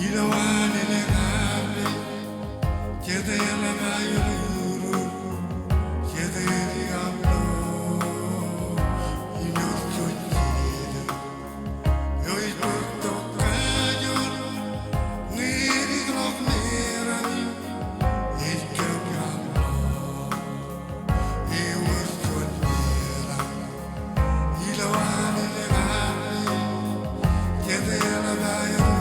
Ilawani le ngabe, kete yala na yuru, kete yali amno, ino chojida, yo ito kajon, ngiri grok nirani, ikam amno, iwo chojida, ilawani le ngabe, kete yala na yuru.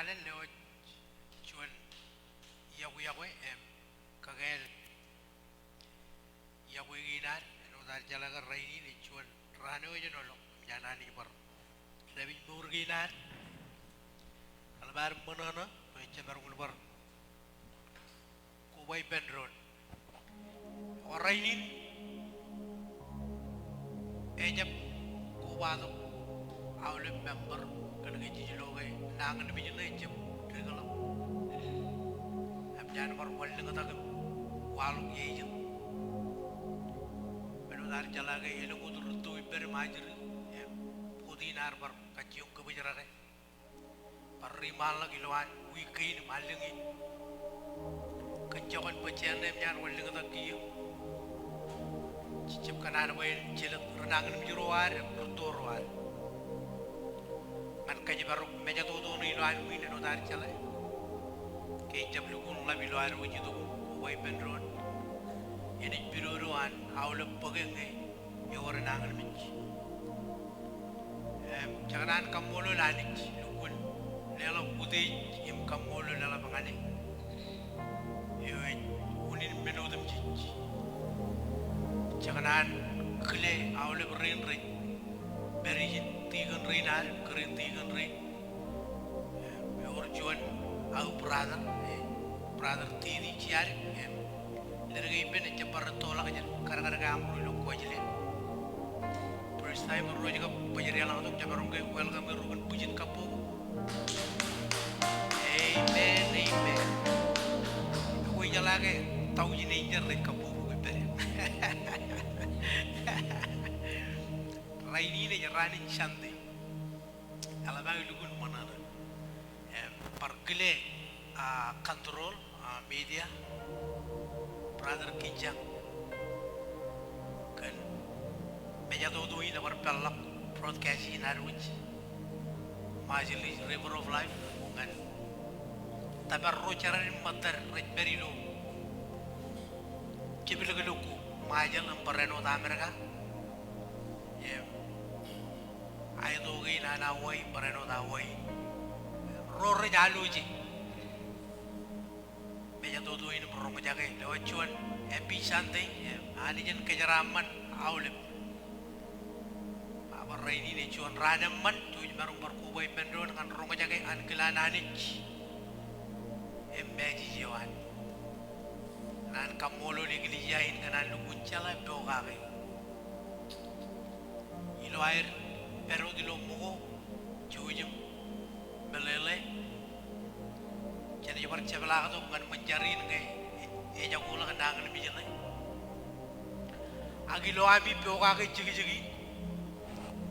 Nalen leo chuan yawe kagel yawe ginar no dar jalaga raini ni chuan rano yo no lo janani bar lebi burginar albar monana peche barul bar kubai pendron orainin ejap kubado awle member kan gaji loge nangan bijin ejap regalo am jan bar wal ngata walu yejin pero dar jalaga elo kudur tu iber majir pudinar bar kaciyong kebijarare parimal lagi loan weekend malengi kacawan pecene jan wal ngata kiyo cicip kanan wae cilet renangan bijuruar berturuar man kaji baru meja todo ni loan win no dar chala kay jablu kun labi loan wujudu wae pendron ini biruruan awle pagenge yo renangan mich jangan kamolo lanich lukun lela putih im kamolo lela bangane yo unin menodem cici jangan kle awle berin rin berijin tigan rinar kerin tigan rin orjuan au brother tidi ciar lergai ben cepar tolak aja karena kamu lu ko jile first time ro juga pajari lang untuk jabarong kay welcome ke rugan pujin kapo amen ko jalage taw jine jerre kapo ko bere raini ne jarani chande ala bangi lugun manana parkle control media brother kijang kan meja todo ini war pelak broadcast in arwich majlis river of life kan tabarro charan matar rejberilo kibilugu majal ampareno da amerika ay dogi na way pareno da way rorre jaluji meja todo ini borong jaga lewacuan epi santai ani jen kejaraman awlep apa ini ne cuan ranaman tuj barung barkubai pendron kan rong jaga an kelananich embeji jiwan nan kamolo liglijain kanan lukuncala dogage ilo air pero di lo mugo cujem melele jadi jabar cebala to kan menjari ngai eja kula kandangan bijale agi lo abi doga ke jigi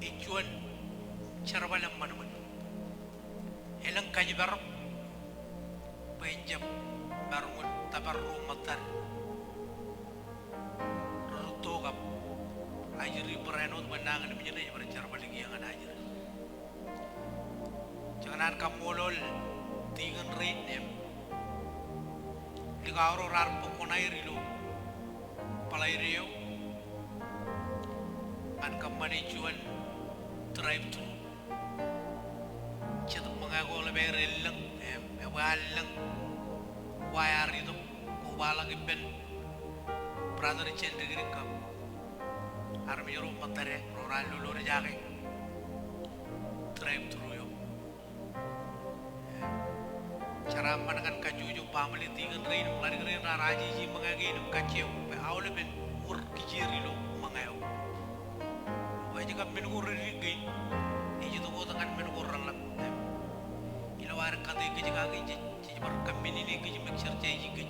icuan cerbalam manman elang kaji barok penjam barungun tabarru matar ruto kap ajri berenot menangan bijale jabar cerbal lagi yang ada ajri jangan kamolol tigan reinem ligaro rar pokonai rilo palairio an kamane cuan drive to cetuk mengaku lebih relang walang wayar itu kubalang iben brother cendegiri kam armi ro matare roral lulur jage drive through yo cara pandangan kajuju pamali tigan rein melari raji ji mengagi dum kaceu pe awle ben ur kijiri lo mangayo wajib kan men ur rigi ini tu ko tangan men ur lam ilo war kate ke jaga ji bar kamini ni ke mixer cai ji ke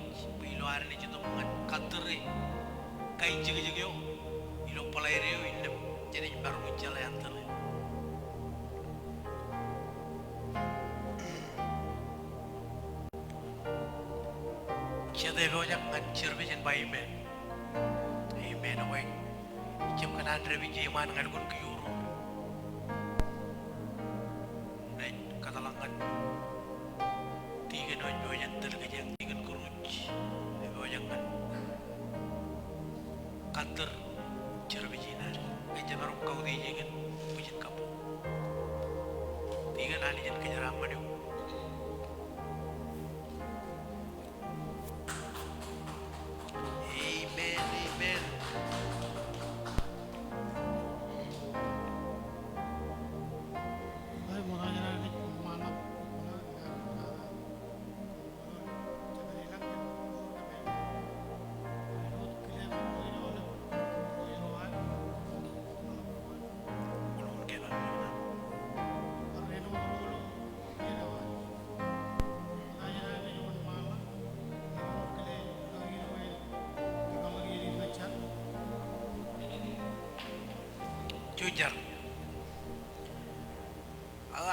ilo war ni tu mangan katre kai ji yo ilo palaire yo indem jadi baru muncul yang tele Jadi banyak ngancur bikin bayi men, awak jam kanan rebi jaman ngalukun kiyuru, naik katalangan tiga nonjo yang terkejang tiga keruj, banyak kan kantor cerbi jinar, kerja baru kau dijagan bikin kapu, tiga nali yang kejaraman itu, jar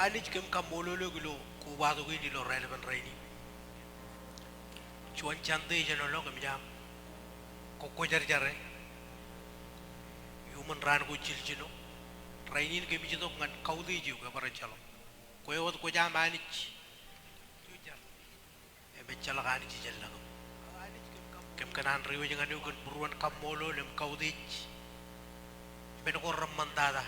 ani kem kam mololo gulo ku wado gi lo relevant reini chuan chante jano lo kam jam ko jar jare human ran ko chiljino reini ke bi to ngan kaudi ju ga bara chalo ko yot ko jam ani e be chala gani ci jella kem kanan riyo jangan yo buruan kam molo lem kaudi ben ko ramandada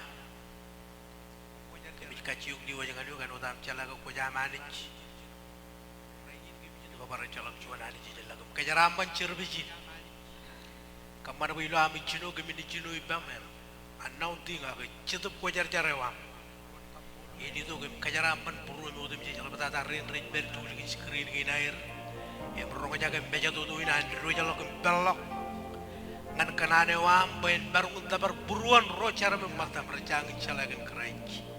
kaciung di wajah kanu kan utam cala ko jamani ko bara calak cuan ali ci jalla ko jaramban cirbiji kamar bu ilo ami cino gemini cino ibamer annaw dinga ko citup ko jar jarewam ini to gem kajaramban buru mo dem ci jalla bata ren ren ber tu li screen gi nair e bro ko jaga beja to ina ro jalla ko belok ngan kanane wam ben barung dabar buruan ro cara memata berjang cala gen keranci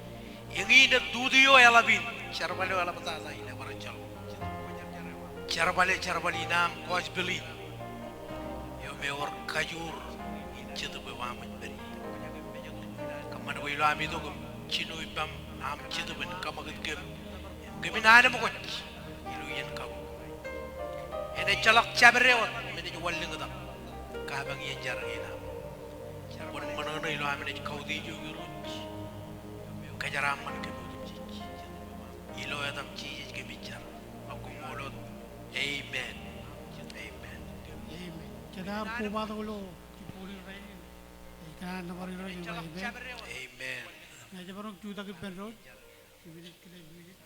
yang ini dudio ya labin cara balik wala patasa ini berjal cara balik nam kos beli yo mewar kajur itu bewa beri kamar wilo ami itu cino ibam am itu ben kamar gem nana mo kot ilu yen kau ene calak cabrewat mene walli ngada kabang yen jar ina bon manono ilo ami ne kau di jogi kajaraman ke ilo adam ci ke bicar aku molot amen Kedar kuba dulu kipuri rain ikan nomor iro yang baik amen na jabarong juta ke perot bilik kile bilik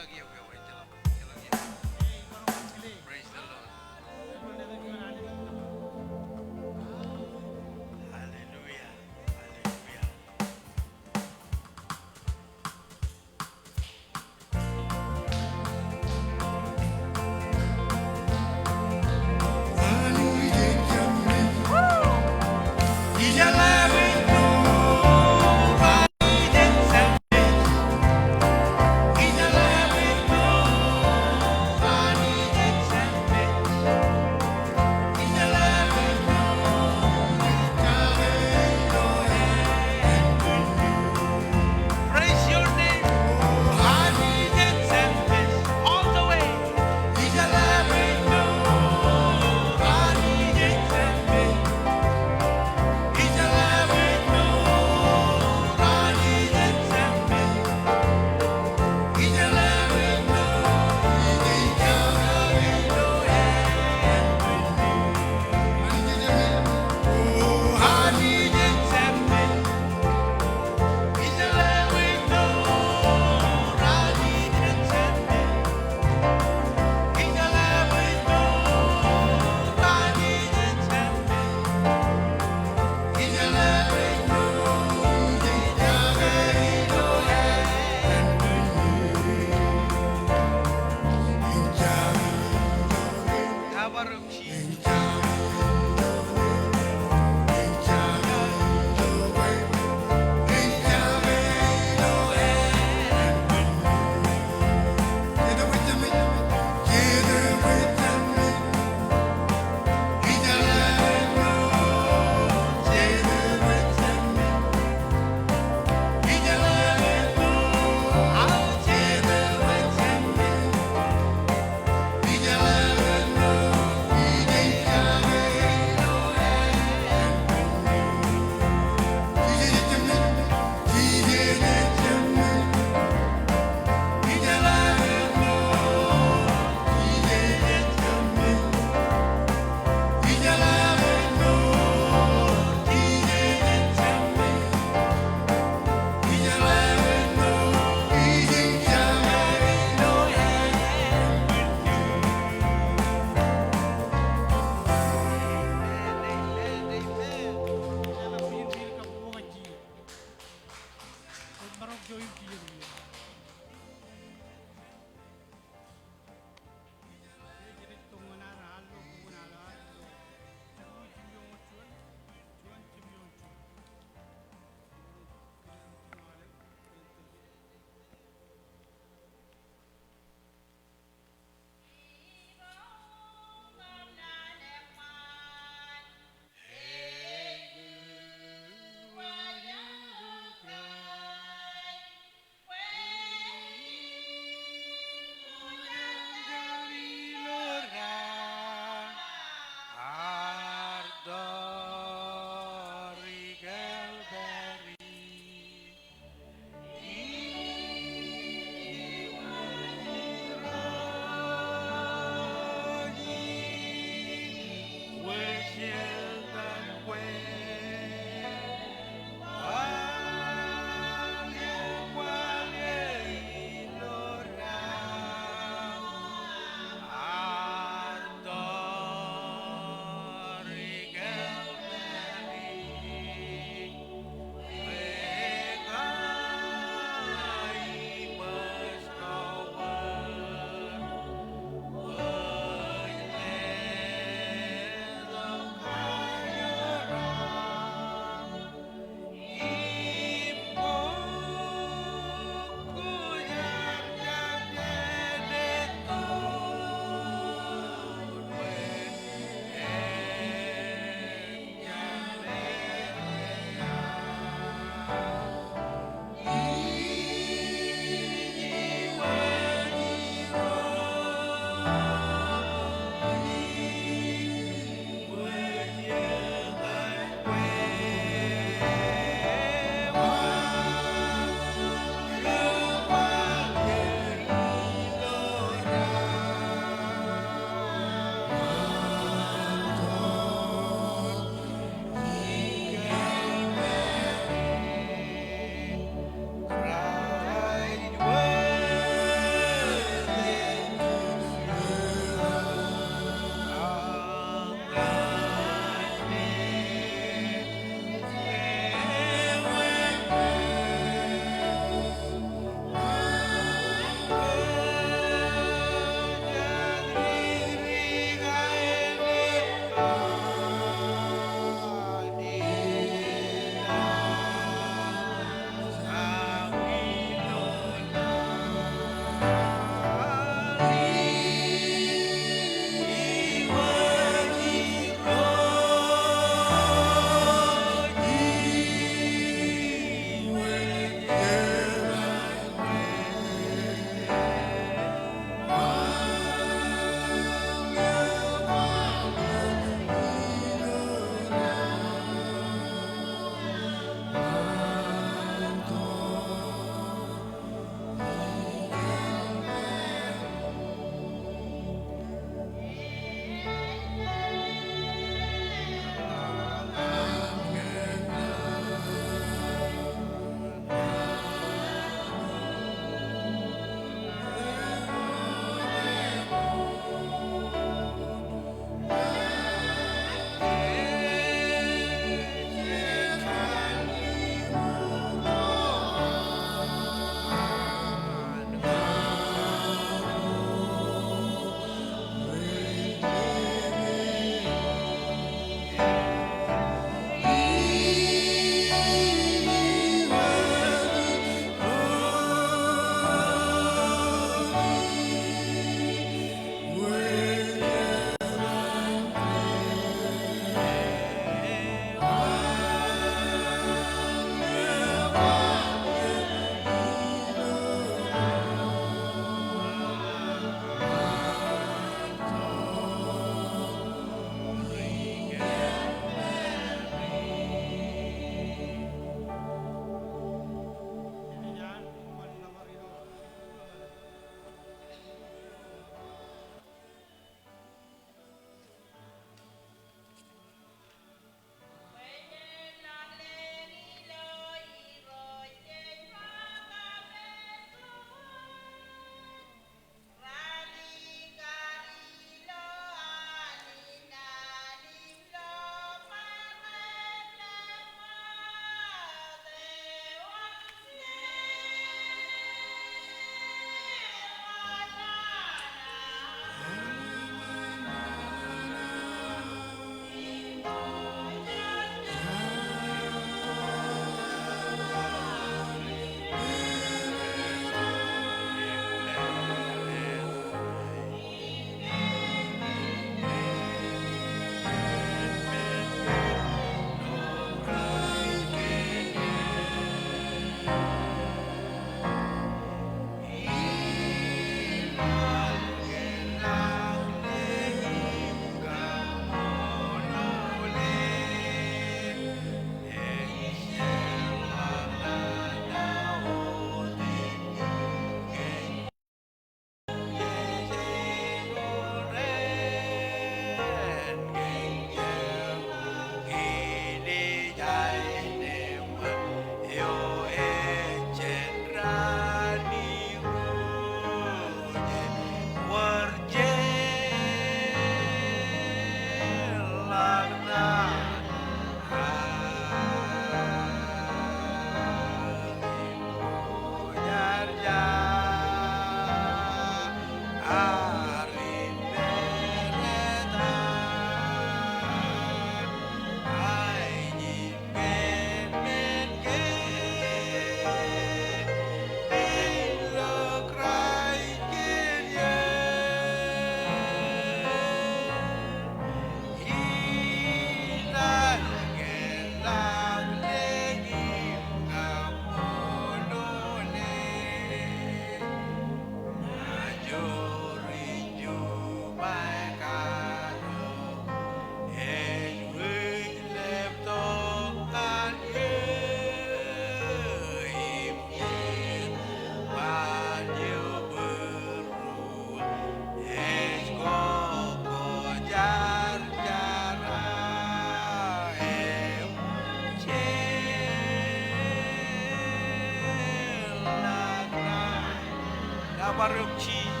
Baru cheese.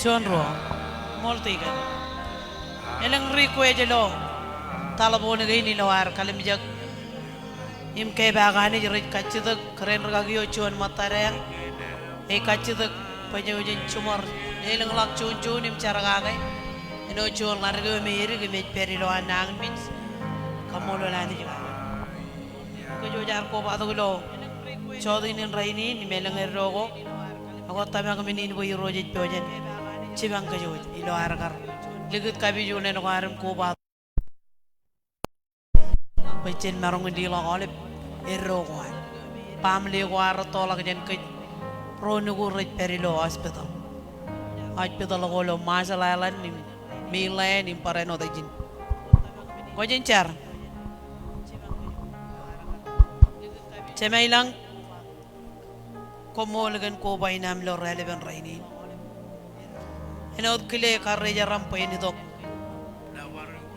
John ro molti kan eleng riku aja lo talabo ne gini lo ar kalim jak im ke bagani jerit kacitak keren ragio cuan matare kacitak pajaujen cumor eleng lak cun im cara gagai eno cuan largo meri ke met peri lo anang mit kamolo lani juga ke jo jar ko batu lo chodinin raini ni meleng rogo ako tamang kami ni boy rojet pojen cibang ke jo ilo arkar ligut kabi jo ne no aram ko batu Pecen marong di lo olip rogo pamli ko ar tolak jen ke pro nugu rej peri lo hospital ko lo masalalan ni milen ni pareno dajin ko jen char Semailang komo lagan ko bay nam lo relevant raini enod kile karre jaram pa ini dok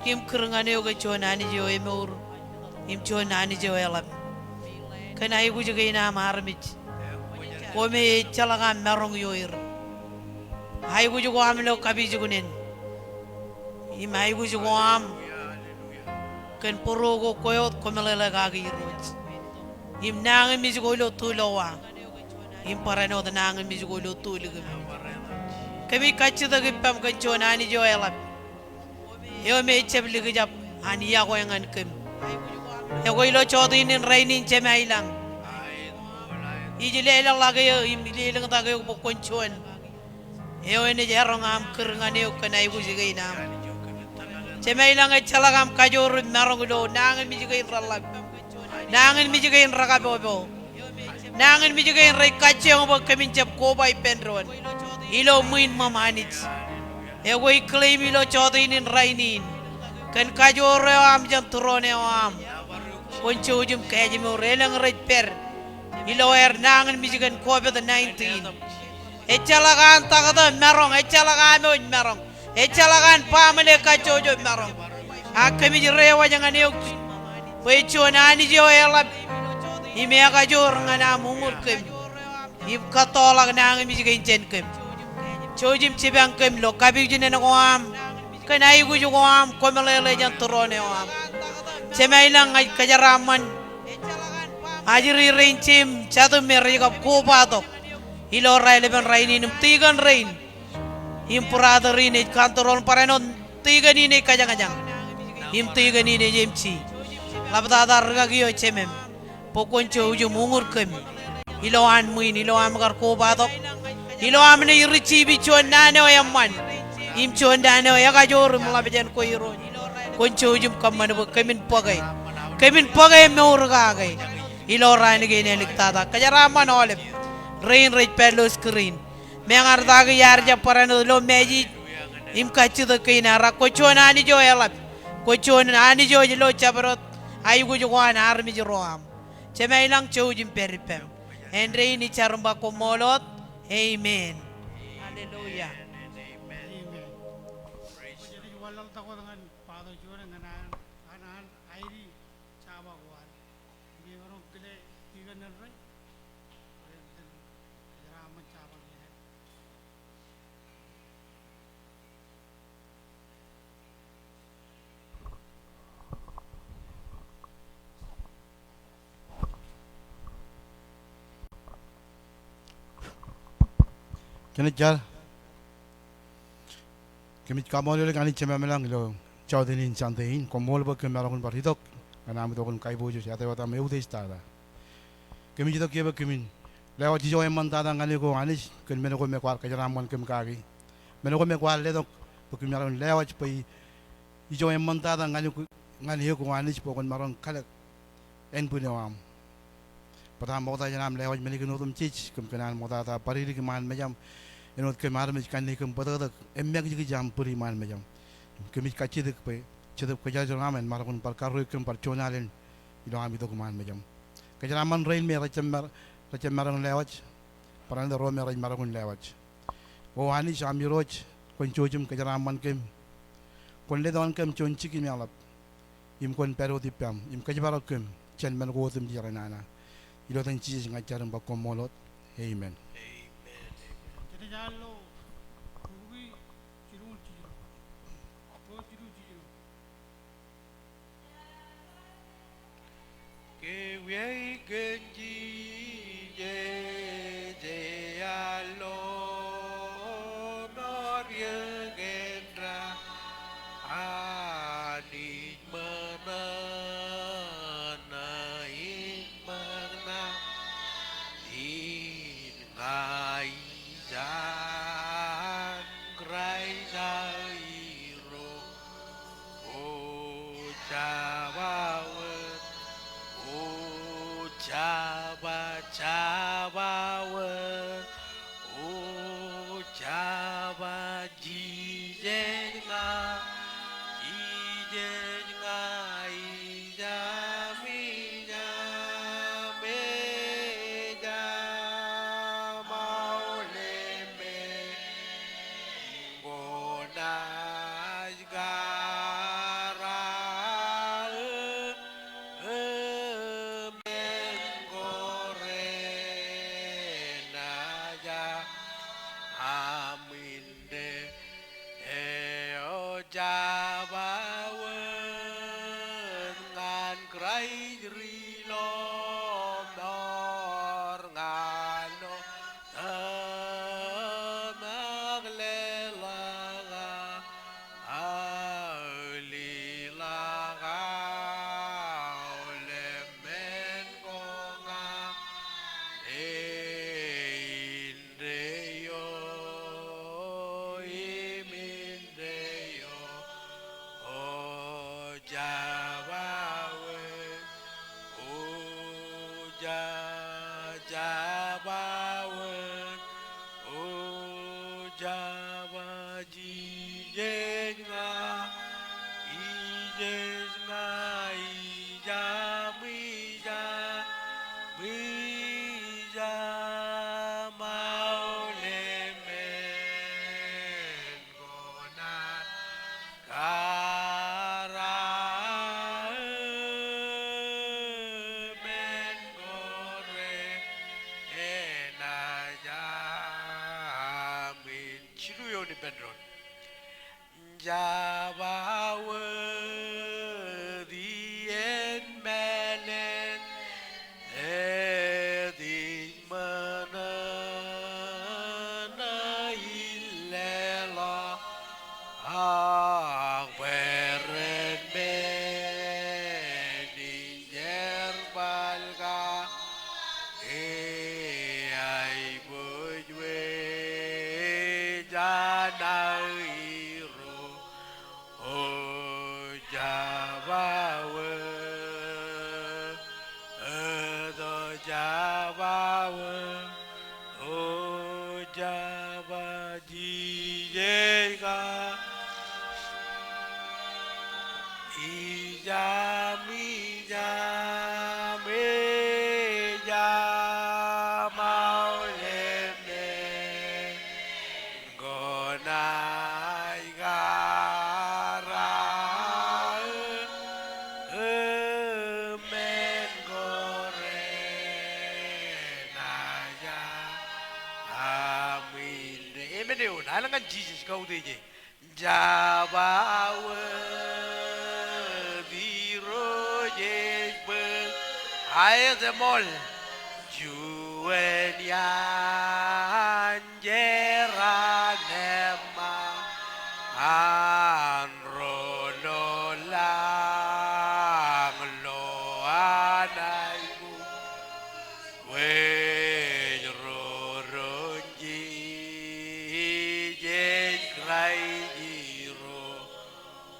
kim kerengane oga chonani jo emur im chonani jo elap kana igu juga ina marmit ko me chalaga marong yoir hay gu juga am lo kabi jugunen im hay gu juga am ken porogo koyot komelela gagi roj im nangan mi jugo lo tulowa im parano da nangan mi jugo lo tuliga kami kachi da gipam kan chonani jo elap yo me chebli gijap ani ya ko yangan kem yo ko ilo chodinin rainin chemailang ijile elang lagi yo im lilang ta yo pokon chon yo ene jarong am kerngane yo kana ibu jigaina chemailang e chalagam kajor marong lo nangan mi jigain ralab nangan mi juga raka bobo nangan mi juga rai kace ngo kamin jab ko bay penron ilo muin mamanit e woi claim ilo chodinin rainin kan kajore am jam turone am koncho ujum kaje mo relang rai per ilo nangan mi juga COVID-19 e chalagan tagada marong e chalagan mo marong e chalagan pamale kachojo marong akami rewa jangan yok Pechonani jo elap ime ka jor ngana mumur kem ib katolak nang mi jigen chen kem chojim chibang kem lo kabi jine no am kana igu ju am komelele jan turone am semailang ay kajaraman ajiri rencim chatu meri ka kubato ilo raile ben rainin tigan rain impurada rin kantoron parenon tigan ini kajang-kajang im tigan ini jemci labdada ragio chemem pokoncho uju mungur kem ilo an muin ilo am gar ko badok ilo am ne richi bi chon nane o yamman im chon dane o yaga jor mulaben ko yiro koncho uju kamman bo kemin pagay meur gagay ilo ran ge ne liktada kajara man olep rain rich pelo screen me ngar dag yar ja parano lo meji im kachu de kina ra ko chon ani jo elap ko chon ani jo lo chabrot ayugo juan armi jeroam cemailang chojim peripem endre ini charumba komolot amen haleluya Amen. Jadi walang tako dengan Father John dengan anan Airi sama kuan. Hindi marong kile tigan na rin. Raman sama gini. Kini jar, kami kamu oleh kani cuma melang lo, caudinin cantein, komol bak kami orang pun hidup, karena kami tu kai bojo, siapa tahu kami udah istada. Kami jitu kiaba kami, lewat jijo eman tada kani ko anis, kami menoko mekuar kejaraman kami kaki, menoko mekuar ledok, kami orang lewat pai jijo eman tada kani ko anis, pokon marong kalak en punya am. Pertama kita jangan lewat menikin utum cic, kemungkinan kita tak pariri keman macam, ini kemar macam ni pada emmek juga jam puri man macam, kami kaci dek pe, cedek kerja jangan marapun perkara kem perconalen, itu kami tu keman macam, kerja raman rain merah marang lewat, peran dah roh merah marapun lewat, oh ani kami roj, kon cojum kerja raman kem, kon ledan kem conci kami alap, kon peru tipam, kerja barak kem, cen men gotem di nana. Ilo tan cheese ngajaran ba komolot. Amen. Jadi jalo, kuwi Jabawen, oh Jabawen, oh Jaba Jijenga, Jijenga Ijaminya Meja Mauleme Gonas Gara Mengorenaja Aminde Eo Jabawen ngan krai rilom dor ngano temaglelangan alilaga olemen konga indeyo imindeyo o jabawe o jabawe o jaba jijenga ijenga ijamija mija maulemen gona kara men gore enaja min chiruyo ni bedron Jabawe the melen edi manana illela akberen meni jerbalga ai bujwe janairo o jabawe edo jabawe o jabajijega ijamija meja mauleme gonai gara men gore naja amin emene un alangan Jesus kau deje jabawe biro jebe ayemol juen yan jeranema anrono lang lo anaimu weroronji jen krai jiro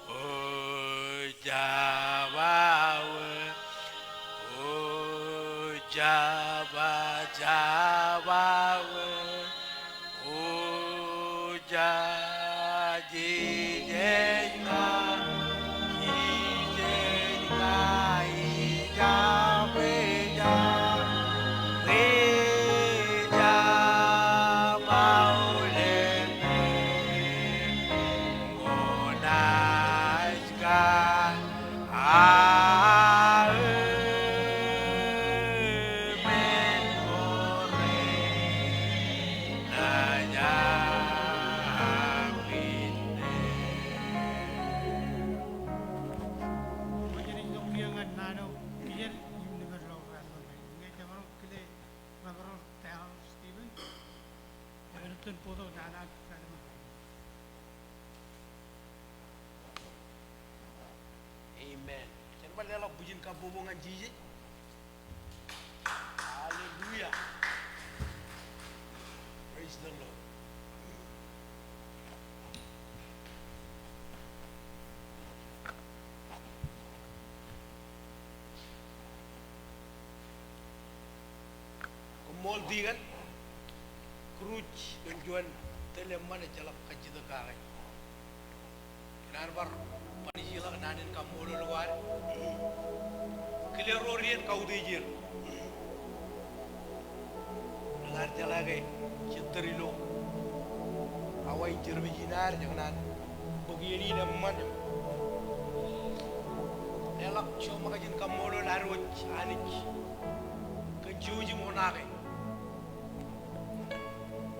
o jabawe o jabawe o jajijenga jijenga ijameja meja mauleme ngonaskan amen gore nanya Jadi nungkiangan nano kiyer yung never low random. Ngay jamaro kile babaro tayo Steven. Everton puto dana dana. Amen. Jangan lupa lelok bujin kabobongan jiji. Haleluya. Praise the Lord. All digan Kruj Genjuan Teleman jalak kaji tekai Narbar Panijila nanin kamu luar Clear orient kau dijir Dengar jalagai Cinterilo Awai jerbijinar jangan begini naman Elak cuma kajin kamu luar anik Kejuji monake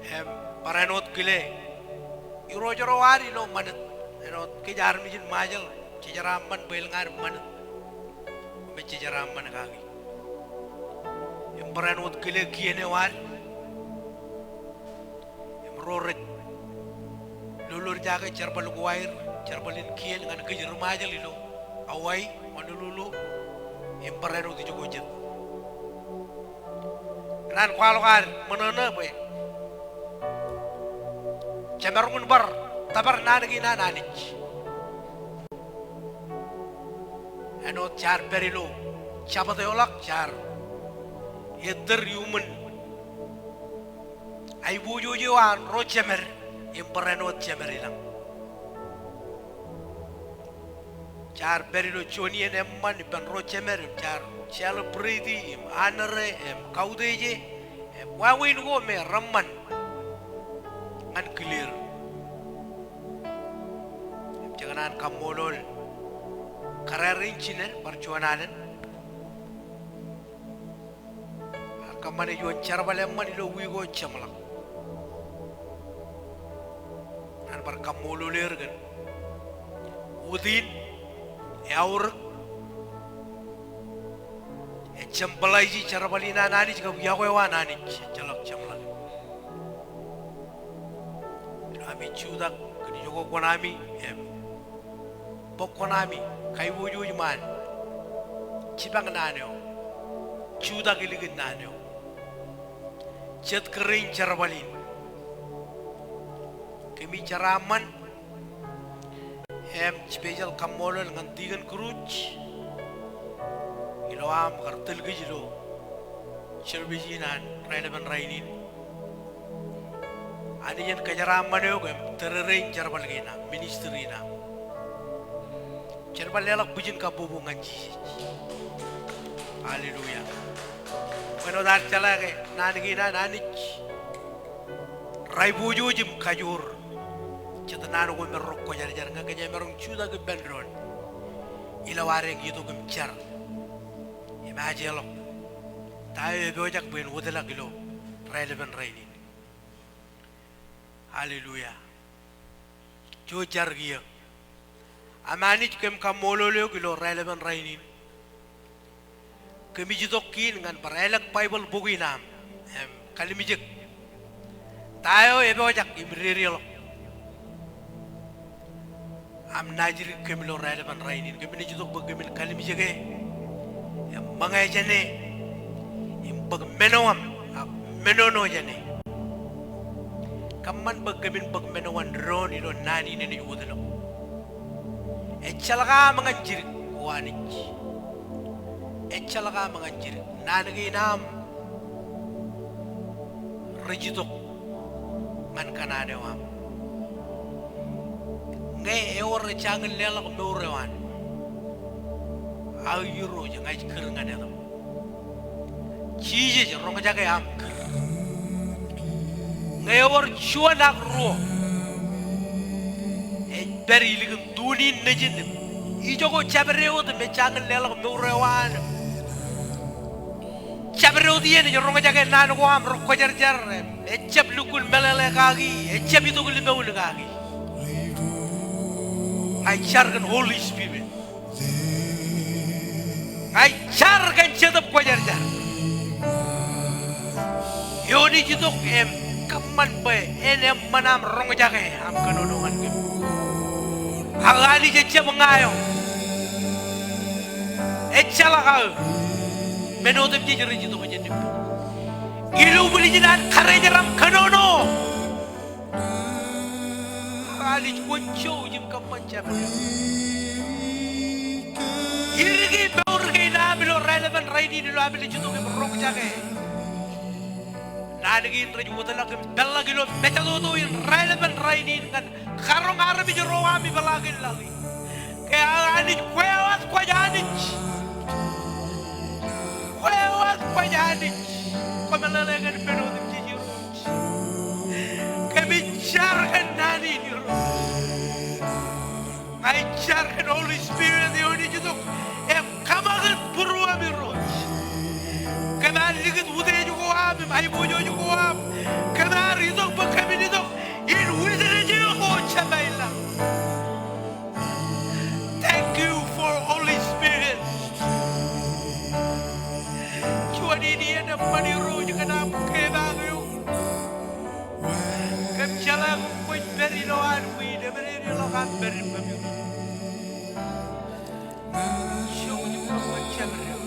Hem paranot kile Iro joro wari lo manat Enot kejar mijin majal Cejaraman belngar manat Cejaraman kaki Yang paranot kile kiene wari Yang roret Lulur jaga cerbal kuair Cerbalin kien dengan kejar majal ilo Awai manululu Yang paranot itu kujit Ran kwalo kan menana boy Cemerungun bar tabar nanagi nananich Eno char perilo Chapate olak char Yedder human Ay bujo jiwan ro cemer Impereno cemer ilang Char perilo choni en emman ipan ro cemer char celebrity im anare em kaudeje em wawin go me ramman an clear em janganan kamolol kararin chinen perjuangan akamane yo charbale man lo wigo chamlak an bar kamololer gan udin yaur Cempelai cara balina nani jika biawa nani celak camlan. Kami cudak kini joko konami, pok konami, kai wuju juman, cipang nanyo, cudak iligin nanyo, cet kering cara balin, kami caraman, special kamolol ngantikan keruc. Iloam kartel gijilo Cerbijinan Relevan rainin Ani yan kajaraman yo terering cerbal gina Ministeri na Cerbal lelak bujin kabubungan jiji Haleluya Bueno dar cala ke Nani gina nanich Rai buju jim kajur Cetanano ko merok ko jar-jar Nga kanya merong cuda ke bendron Ilaware gitu gemcar Imagine tayo bojak buin udala kilo relevant rainin haleluya jojar giya amanit kem kamololo kilo relevant rainin kemi jidokin ngan parelak bible buginam kalimijek tayo bojak imririlo am najir kemilo relevant rainin kemi jidok bugimin kalimijek mga jane imbag menowam menono jane kaman bagamin bag menowan ron ilo nani nini udalo echalaka mga jirik wanich echalaka mga jirik nanagi nam rejitok man kananewam ngay ewar changal lelak meurewan ayuro jangan kerengan itu, cici jangan jaga am, ngewar cuan nak ruo, beri lihat dunia nejin, ijogo cabereo tu mecangan lelak meurewan, cabereo dia ni jangan jaga nanu am rok jar, ecap lukul meleleh kaki, ecap itu kuli meul kaki, ajarkan Holy Spirit. Ajarkan cetap kuajar-jar. Yoni jitok kaman be enem manam rong jake am kanodongan ke. Hagani jeje mengayo. Echala kau. Menotem jeje jitok jeje. Ilu beli jinan kareja ram kanono. Hagani kunco jim kaman jabe. Irgi beurgi na bilo relevant raini dilo abili jitok ke rong jake. Nanagin rin yung talaga belagilo metadodo in relevant rainin kan karong arabi jero ami balagin lagi. Kaya anit kwewat kwajanit. Kwewat kwajanit. Kamalalagan pero nagjijiru. Kami charkan nani niro. Ay charkan Holy Spirit the only judok. Kamagat puro ami ro. Kena lihat udah juga am, mai bojo juga am. Kena ridok kami ridok. In udah juga kau cabaila. Thank you for Holy Spirit. Cuman ini ada maniru juga nam kebang yuk. Kem jalan kau beri loan, kau beri loan beri kami. Show juga kau cabaila.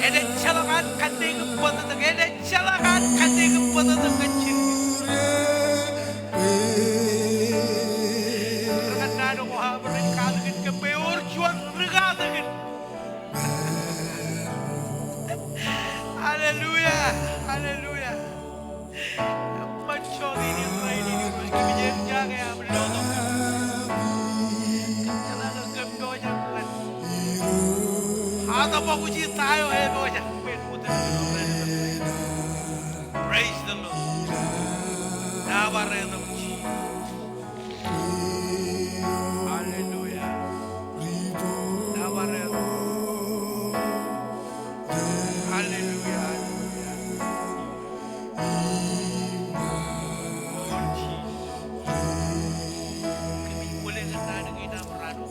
Ada calakan kandeng kepada ada calakan kandeng kepada kecil. Karena ada orang mereka dengan kepeor jual mereka dengan. Haleluya, haleluya. Macam ini mesti menjaga yang berdoa. Calakan kepeornya bukan. Ada bagus tayo boja. Praise the Lord. Hallelujah. Hallelujah. Lord Jesus. Kami boleh kena dengan nama Rano.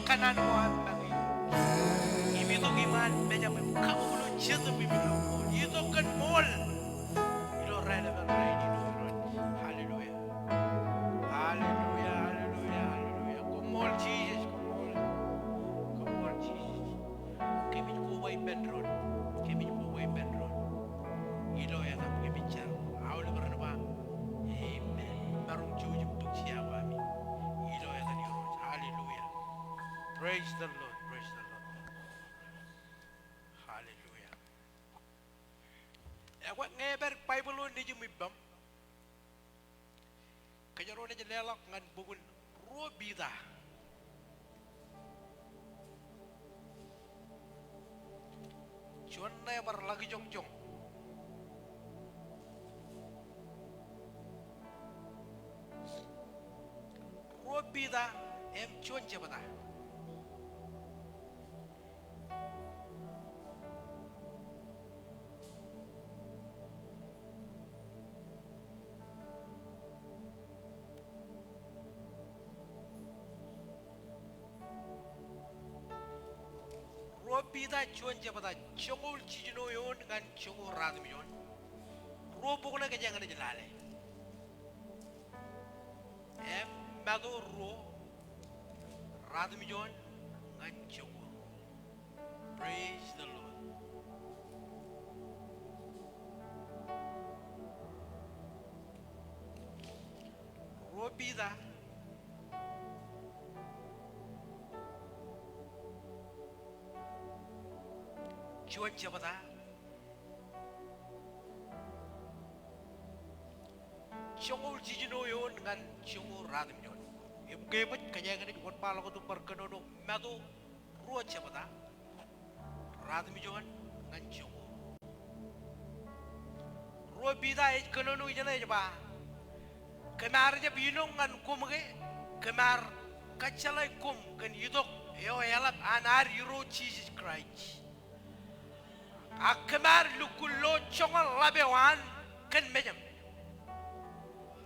Kanan ko ang lagi. Ibitong iman, medyo may kamu belum cinta bibilo. Itu kan mall. Ilo relevant right ilo. Hallelujah. Hallelujah. Hallelujah. Hallelujah. Come on Jesus. Come on Jesus. Kami ko way bedron. Kami ko way bedron. Ilo yang kami bicara. Awal berapa ba? Amen. Barung jujur pagsiyawa mi. Ilo yang kami urus. Hallelujah. Praise the Lord, praise the Lord. Hallelujah. Ako ngeber Bible ni jumibam. Kaya ron ni lelak ngan bugun robida. Cuan na bar lagi jong. Robida em cuan jabata. Robida cuan jabata congol cijino yon kan congol radmi yon. Robo kuna kaya ngane jelale. Mago ro radmi yon kan congol. Praise the Lord. Robida cuan jabata congol cijino yon kan congol radmi yon. Gebat kaya ngane buat pala ko tu perkenono mago ro jabata radmi yon kan congol. Robida e kenono ijana jaba. Kemar aja binong kan kumge kemar kacalai kum kan yudok yo elap anar yuro Jesus Christ. Akemar lukulo chongal labewan kan mejam.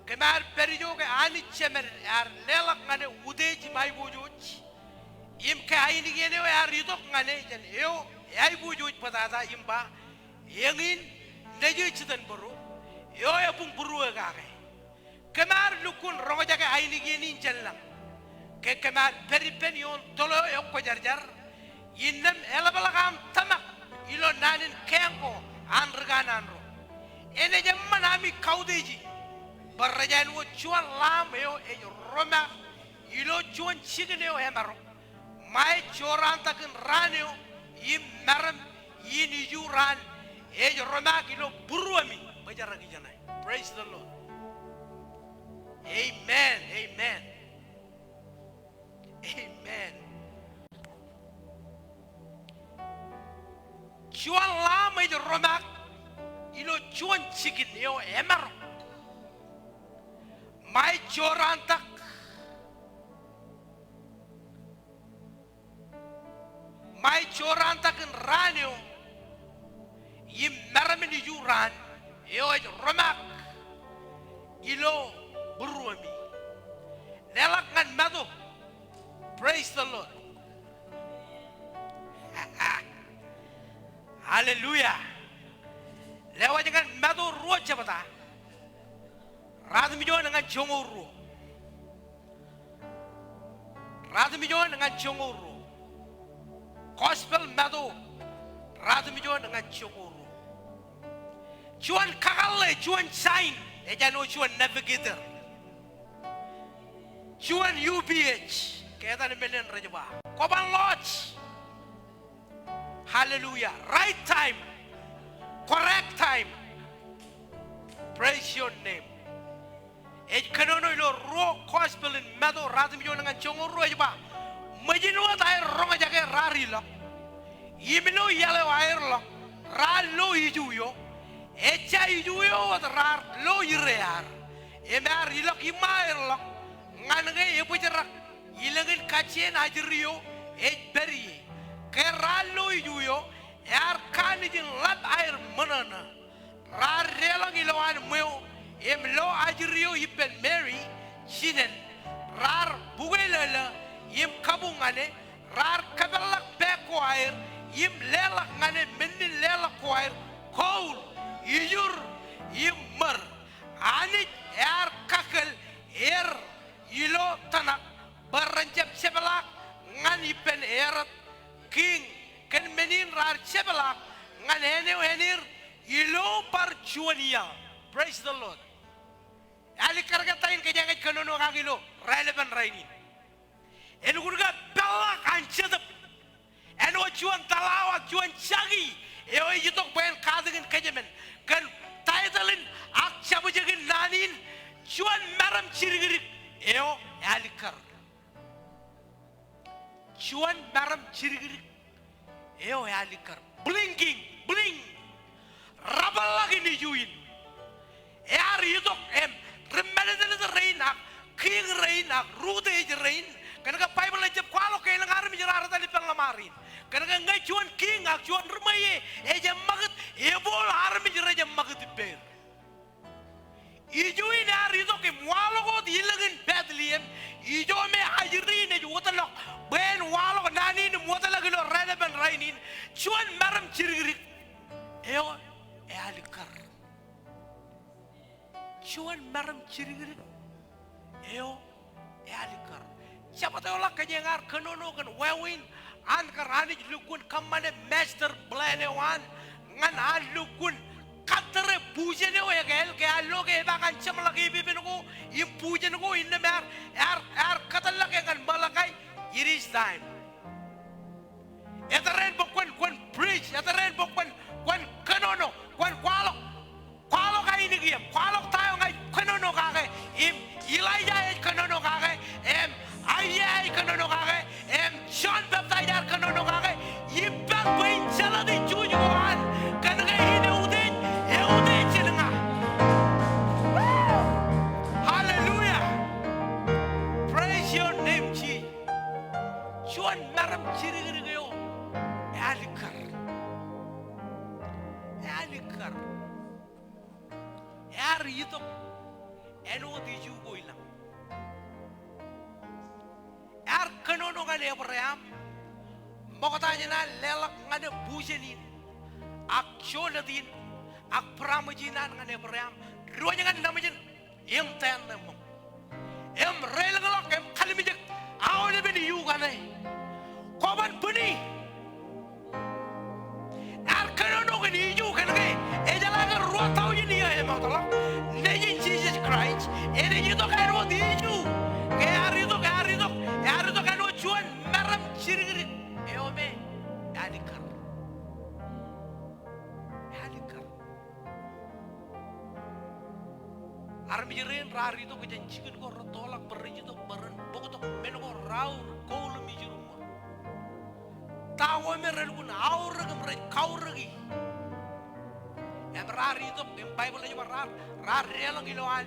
Kemar perijo ke ani chemer ar lelak ngane udeji mai bojuj. Im ke aini gene ar yudok ngane jan yo ai bojuj patata imba yengin neje chitan buru yo ya pung buru agare. kemar lukun rongo jaga aini gini jalan ke kemar peripen yon tolo yok ko jarjar indem elabalagam tamak ilo nanin kenko anrgananro ene jamman ami kaudeji barrajan wo chuan lam yo e roma ilo chuan chigne yo emaro mai choran takin ranyo yim maram yini juran e roma kilo buruami bajaragi janai. Praise the Lord. Amen. Amen. Amen. Chuan lama itu romak, ilo chuan chicken yo emar. Mai chorantak, mai chorantakin ranyo, yim meramini juran, yo itu romak, ilo beruami. Nelak ngan madu. Praise the Lord. Hallelujah. Lewa jangan madu ruo jabata. Radu mijo dengan jongo ruo. Radu mijo dengan jongo ruo. Gospel madu. Radu mijo dengan jongo ruo. Cuan kakalle, cuan sign. Ejano cuan navigator. Cuan UPH. Kaya ni melen rajaba. Koban lodge. Hallelujah. Right time. Correct time. Praise your name. Ej kanono ilo ro gospel in mado radim yo ngan chongo ro ejba. Majino tay ronga jage rari lo. Yimino yale wair lo. Ra lo ijuyo. Echa ijuyo wat rar lo yirear. Emar ilo kimair lo. Ngange yepu jerak. Ilangin kacien ajriyo ej beri. Keralo ijuyo yar kanijin lat air manana. Rar relang iloan meo em lo ajriyo ipen Mary chinen. Rar bugelala im kabungane rar kabelak beko air im lelak ngane menin lelak ko air koul ijur im mer anit yar kakel ilo tanak berencap sebelak ngan ipen erat king ken menin rar sebelak ngan henir ilo parjuania. Praise the Lord. Ali kargatain kejangan kanono kangilo relevant raini en gurga pelak anchedep en ojuan talawa juan chagi e o yitok ben kadegen kejemen kan taitalin ak chabujegin nanin juan maram chirigiri eo alikar juan maram chirigiri eo alikar blinking bling rabal lagi ni juin e ari yitok em remedel the rain ak king rain ak rude rain karena Bible aja kalau kayak lengar menjelar tadi pengamarin karena nggak cuan king ak cuan remaye jam maget bol har menjelar jam maget ber ijo ini hari itu ke walo kok dilengin Bethlehem ijo me hajiri ne juta lok ben walo nani ne muata lagi lo relevant rainin cuan maram cirigiri alikar cuan maram cirigiri alikar siapa tahu lah kenyengar kenono kan wewin an karani lukun kamane master blanewan ngan an lukun katre puja ne ya gel ke allo ke bakan cham lagi bibin ko im puja ko inne mer katal lagi kan malakai it is time etaren bokwan preach etaren bokwan kenono kwalo kai ni giem kwalo tayo ngai kenono kage im Elijah kenono kage em ayah kenono kage em John Baptist kenono kage ibat bain chala di jujuan kan ga ine udin chenga hallelujah praise your name Jesus John maram chirigiri yo alikar itu eno di jugo ilang kenono ngane Abraham makotanya na lelak ngane bujenin ak sholadin ak pramajinan ngane Abraham ruanya ngane namanya em tan na mo em rel galok em kalmi jek awle ben yu gane ko ban puni ar kano no gani yu kan ge e jala ga ro taw yi ni e ma tala ne ji Jesus Christ e ne ji to ka ro di yu ke arido kan o chuan maram chirigri e o me adikar armirin rari to ke janjikin ko rotolak berji to beren boko to men ko raur koul mi jirum tawo me rel kun aur gam re kaur gi em rari to em bible le rar relang iloan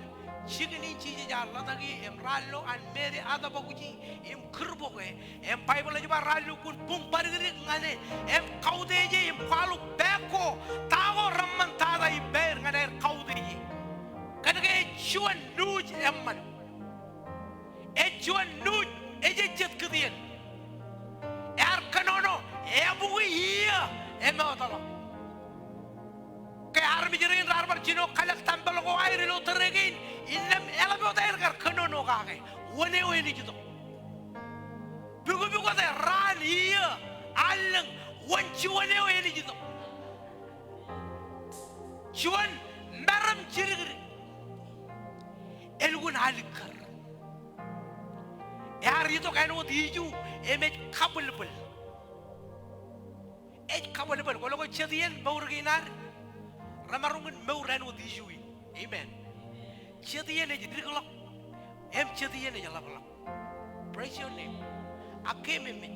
chigini chiji ja latagi em rallo an mere ada baguji em kurbo ke em bible le rallo kun pung parigri ngane em kaudeje em palu beko tawo ramman tada i ber ngane kaudeje kadage chuan nuj emman e chuan nuj e je jet kdien er kanono e bugi ia e mawtala ke armi jirin rarbar chino kalak tambal ko aire lo terregin illam elabo dair gar kanono kage wone woni jito bugu da ran ia allang wanchi wone woni jito chuan maram jirigri elgun halikar yar yito kaino diju emet kabulbul ko logo chadien baurginar ramarungun mauran wo diju amen chadien e dirglo em chadien e jalabla praise your name akeme me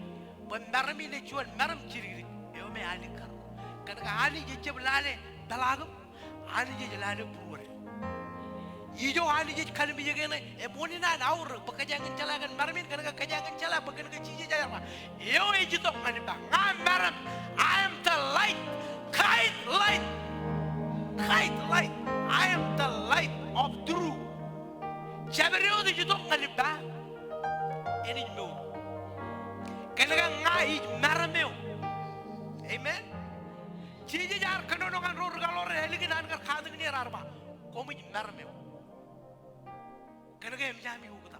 ban marami ne chuan maram chirigri e me halikar kada ali je cheblale dalagum ali je jalale pur ijo ali je kalbi jegene e bonina naur bakajangan calagan marmin kana kajangan cala bakan ke ciji jaya yo e jito ngani ba ngam maram I am the light kite light I am the light of truth jabrio de jito ngani ba eni no kana ngai marameo amen ciji jar kana no kan ror galor heliginan kar khading ni rarba komi marameo kana em jami hukuta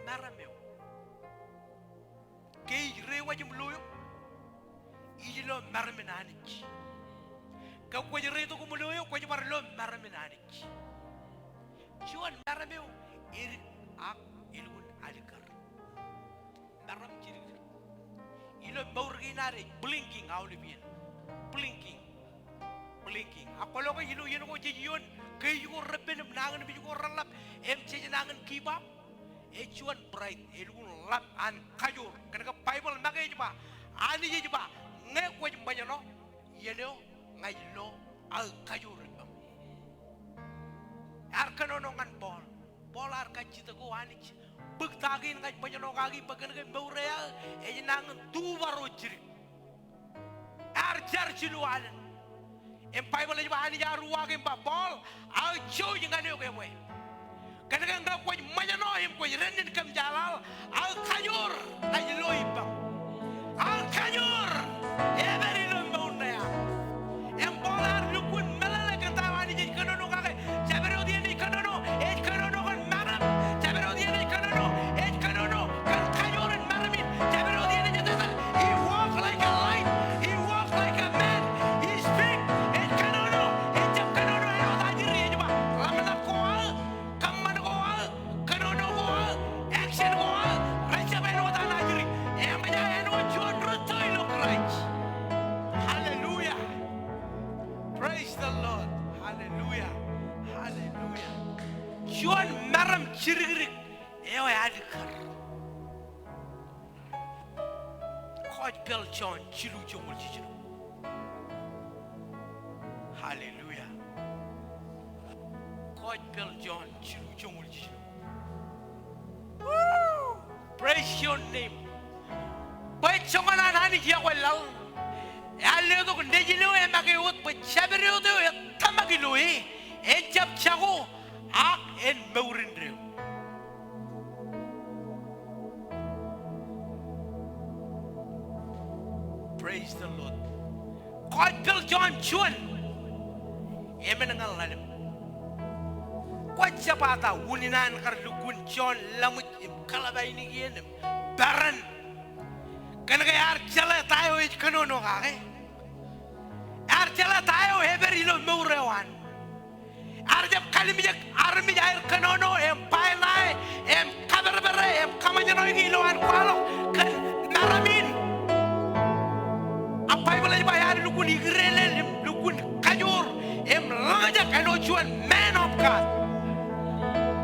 marameo kay rewa jum loyo ijilo marmenanich ka ko jere to ko loyo ko bar lo marmenanich chuan marameo ir ak ilgun alikar maram jiri ilo baurginare blinking awlibien blinking akolo ko ilo yeno ko jiyon kay yugo rebelum nangan bi yugo ralap em cheje nangan kibab e chuan bright e lugun lap an kajur kana bible magay ba ani je ba nge ko banyono yelo ngai lo al kajur bam ar kanono ngan bol ar ka jita ko ani buk tagin ngai banyono kagi bagan ke baurea e nangan tu baro jiri ar jar chilu alan em bible le ba ani jaru wage ba bol al chow ngane ko we kana nga ko manyano em ko renin kam jalal al kajur ay loiba al kajur e beri lo mbonda em bolar lukun melala ka tawani je kanono kage jabero di ni kanono e kanono kon maram jabero di ni kanono e kanono kan kajur maramin jabero di ni jeta he walk like a light he walk like a man he speak e kanono e jam kanono e o dajiri e ba lamna ko kamman ko kanono ko action ko racha beno da najiri e manya eno chondro toilo Christ hallelujah praise the Lord hallelujah John maram chirigrik e o adikar Coach Bill John chilu chomul chilu hallelujah Coach Bill John chilu chomul chilu praise your name bai chongana nani kia ko lal alle to ndejilo e magayot bai chabrio to tamagilo e chap chago ak en meurindre praise the Lord God Bill John Chuan emen ngal lalim Wajah pada wuninan karlugun John lamut im kalabay ni gienem baran kan kaya arjala tayo kanono kake arjala tayo heberilo maurewan arjab kalimijak armij air kanono em pailai em kaberbere em kamanyano iloan kwalo kan naramin apa yang boleh bayar lukun igrelen lukun kajur em langajak ano juan man of God.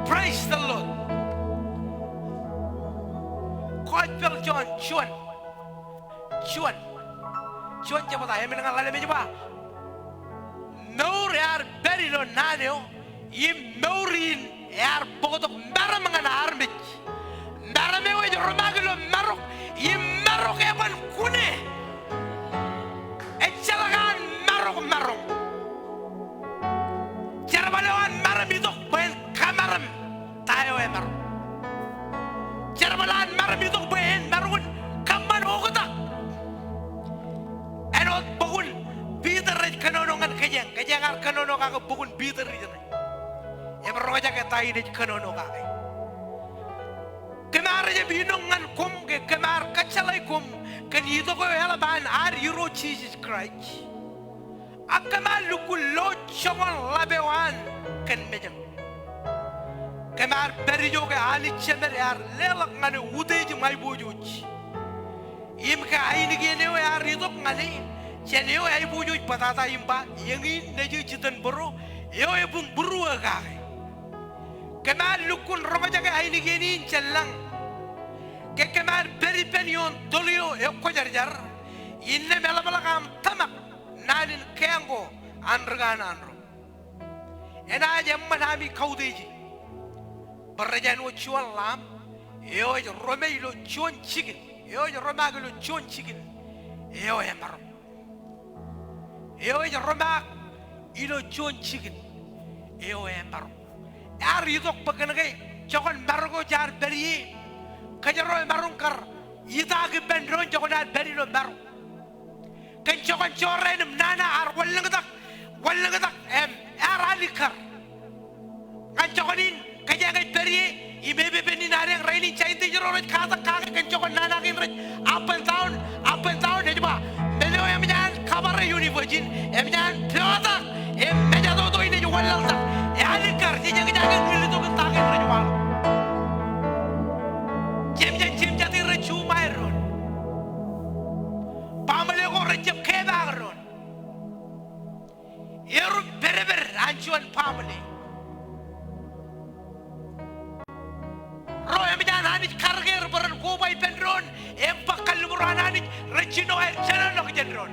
Praise the Lord. Kau John coba tanya mendengar lalu coba. Maur yar beri lo naneo, im maurin yar bogotok mara mengana armit, mara mewe joromagi lo marok, im marok eban kune, ecelakan marok, jarabalewan maram itu ben kamaram. Tayo marok. Jarbalan maram itu ben marun kaman ogotak. Enot bugun Peter kanonongan kajang ar kanono ka bugun Peter rin. Emro aja ka tayo ni kanono ka. Kemar aja binongan kum ke kemar kacalay kum kanito ko helaban ar Euro Jesus Christ. Akamal lukul lo chawal labewan kan mejang. Kemar berijo ke ali chemer yar lelak ngane udeji mai bojuj im ka aini gene we yar ridok ngane chene we ai bojuj patata imba yengi neji chitan boro yo e bung buru ka kemar lukun romaja ke aini gene chellang ke kemar beri penion dolio e ko jarjar inne melabala kam tamak nalin kengo andrgana andro ena jamma nami kaudeji Berajan wo chuan lam, eo je romei lo chuan chicken, eo je romak lo chuan chicken, eo je marok, eo je romak ilo chuan chicken, eo je marok. Idok pakai ngai, cakap maroko jar beri, kajaro marong kar, ita ke bendron cakap beri lo marok. Kan cakap coren nana ar wallang tak alikar, kan cakanin. Kaya ngay beri ibebe benin areng raini chainte jororot kata kaka kencokon nanakin rej up and down aja ba melo emjan kabar univerjin emjan piota meja do ini jo walal tak alikar jaga ngili to kentakin rej wal jem jati reju mairon pamale ko rejep kebaron yeru bereber anjuan pamale roh emjan hanit karger beran kubai pendron empakal luburan hanit rejino air channel lo kejenron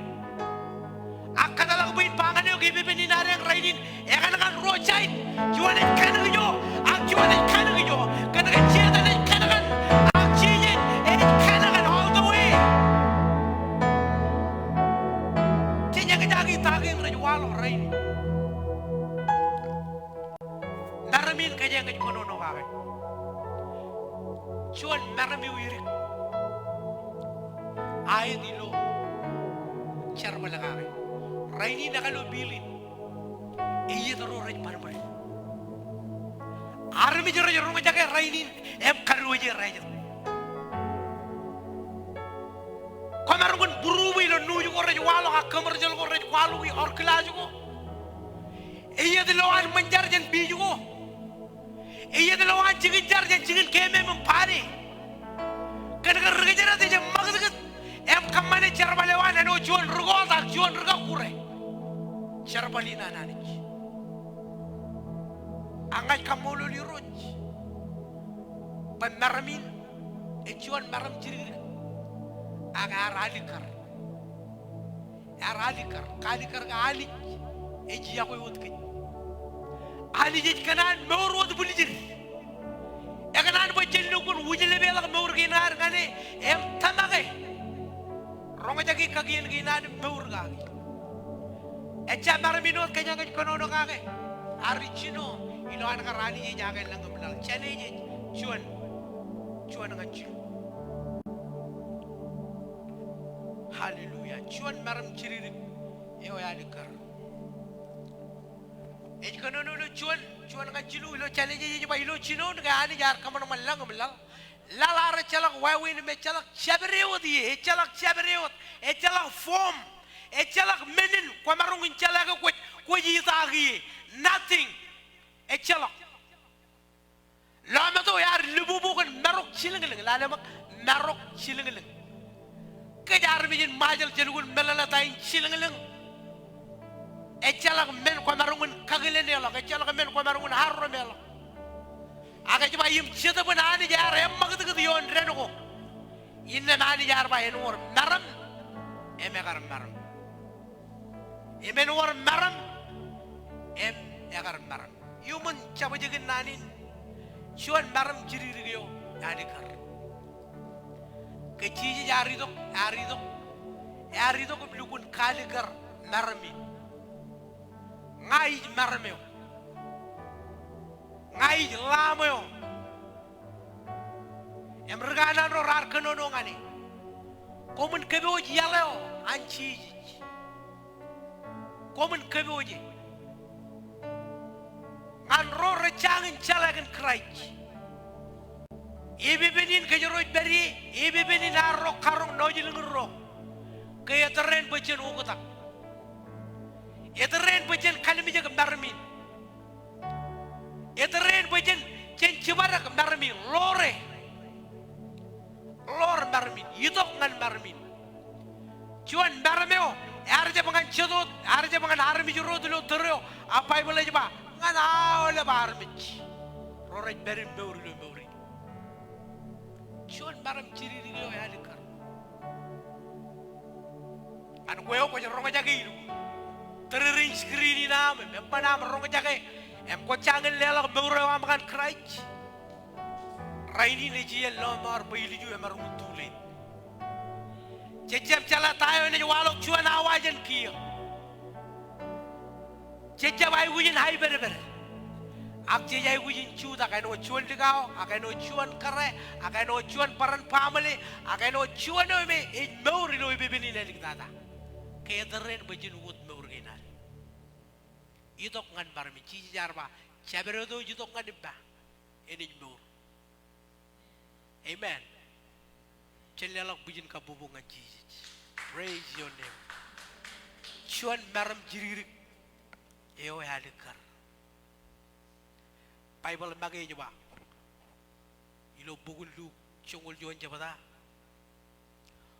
akadalang buin pangan yo gibi beninare yang rainin kan rojain jualan kan yo jualan kan yo kan ciatan kan cijen kan all the way cinya kejagi taging rejwalo rain naramin kajang konono kaget cuan marami wirik ayat ilo cara malakari raini nakalo bilin iya taro rej parpari armi jero rumah jaga rainin karu aja raja kamarungun buru ilo nuju ko rej walo akamar jelo ko rej walu wi orklaju ko iya dilawan manjar jan biju ko iya dilawan jigin jar jan jigin keme mempari kadang kerja nanti jam maksud kamane charbalewan ano juan rugotak juan rugakure charbalina nanich angay kamolo liroj pan maramin juan maram jiri agar alikar kalikar alik eji aku wotke ali jej kanan mawr wot bulijir kanan bo jellu kun wujile bela mawr ginar ngane tamage ronga jagi kagian ginan mawr gagi echa maraminot kanya ngaj kono kage aricino ilo an karani je jaga lang menal chane je cuan ngaju haleluya cuan maram ciririk eo ya dikar kono no chuan kan chilu lo challenge ji ba ilo chino ga ani jar kamon mallang mallang la la ra chalak wa win me chalak chabrewot ye chalak chabrewot e chalak form e chalak menin ko marungin chalak ko ji tagi nothing e chalak la ma to yar lububu kan marok chilingeling la le mak marok chilingeling ke jar mi jin majal jelugul melala tay chilingeling e chalak men ko marungun kagilene la ke chalak men ko marungun harro melo aga jiba yim cheta banani jar em magad gad yon reno inna nani jar ba en wor maram e me gar maram e men wor maram em e gar maram yumun chaba jigin nani chuan maram jiri yo yani kar ke chiji jari dok ko blukun kaligar marami ngai marameo ngai lamoyo em regana ro rar kanono ngani komun keboji yaleo anchi komun keboji ngan ro recangin chalagan kraich ibe benin kejero beri ibe benin aro karong nojil ngro kaya teren bejen ugutak eteren bejen kalimi jaga marmin eteren bejen chen chibara marmin lor marmin yidok ngan marmin chuan marmeo arje bangan chedot arje bangan armi juro dulu teryo apa ibu lagi ba ngan awle barmich lor berin beuri chuan maram ciri rio ya dikar an goyo ko ronga jagi terering screen na me panam ronga jagi em ko changel lela beure wa makan kraich raini ne ji lo mar bayili ju emar mutule cecep chala tayo ne walo chuan awajen kiyo cecep ay wujin hay berber ak cecep wujin chuda kay no chuan digao akay no chuan kare akay no chuan paran family akay no chuan no me e meuri lo bibini ne digdada kay deren bejin wut meuri na idok ngan barmi ci jarba chaberodo idok ngan ba eni meur amen chelelak bujin ka bubu ngan Jesus praise your name chuan maram jiririk eo halikar bible magay juba ilo bugul lu chongol jon jabada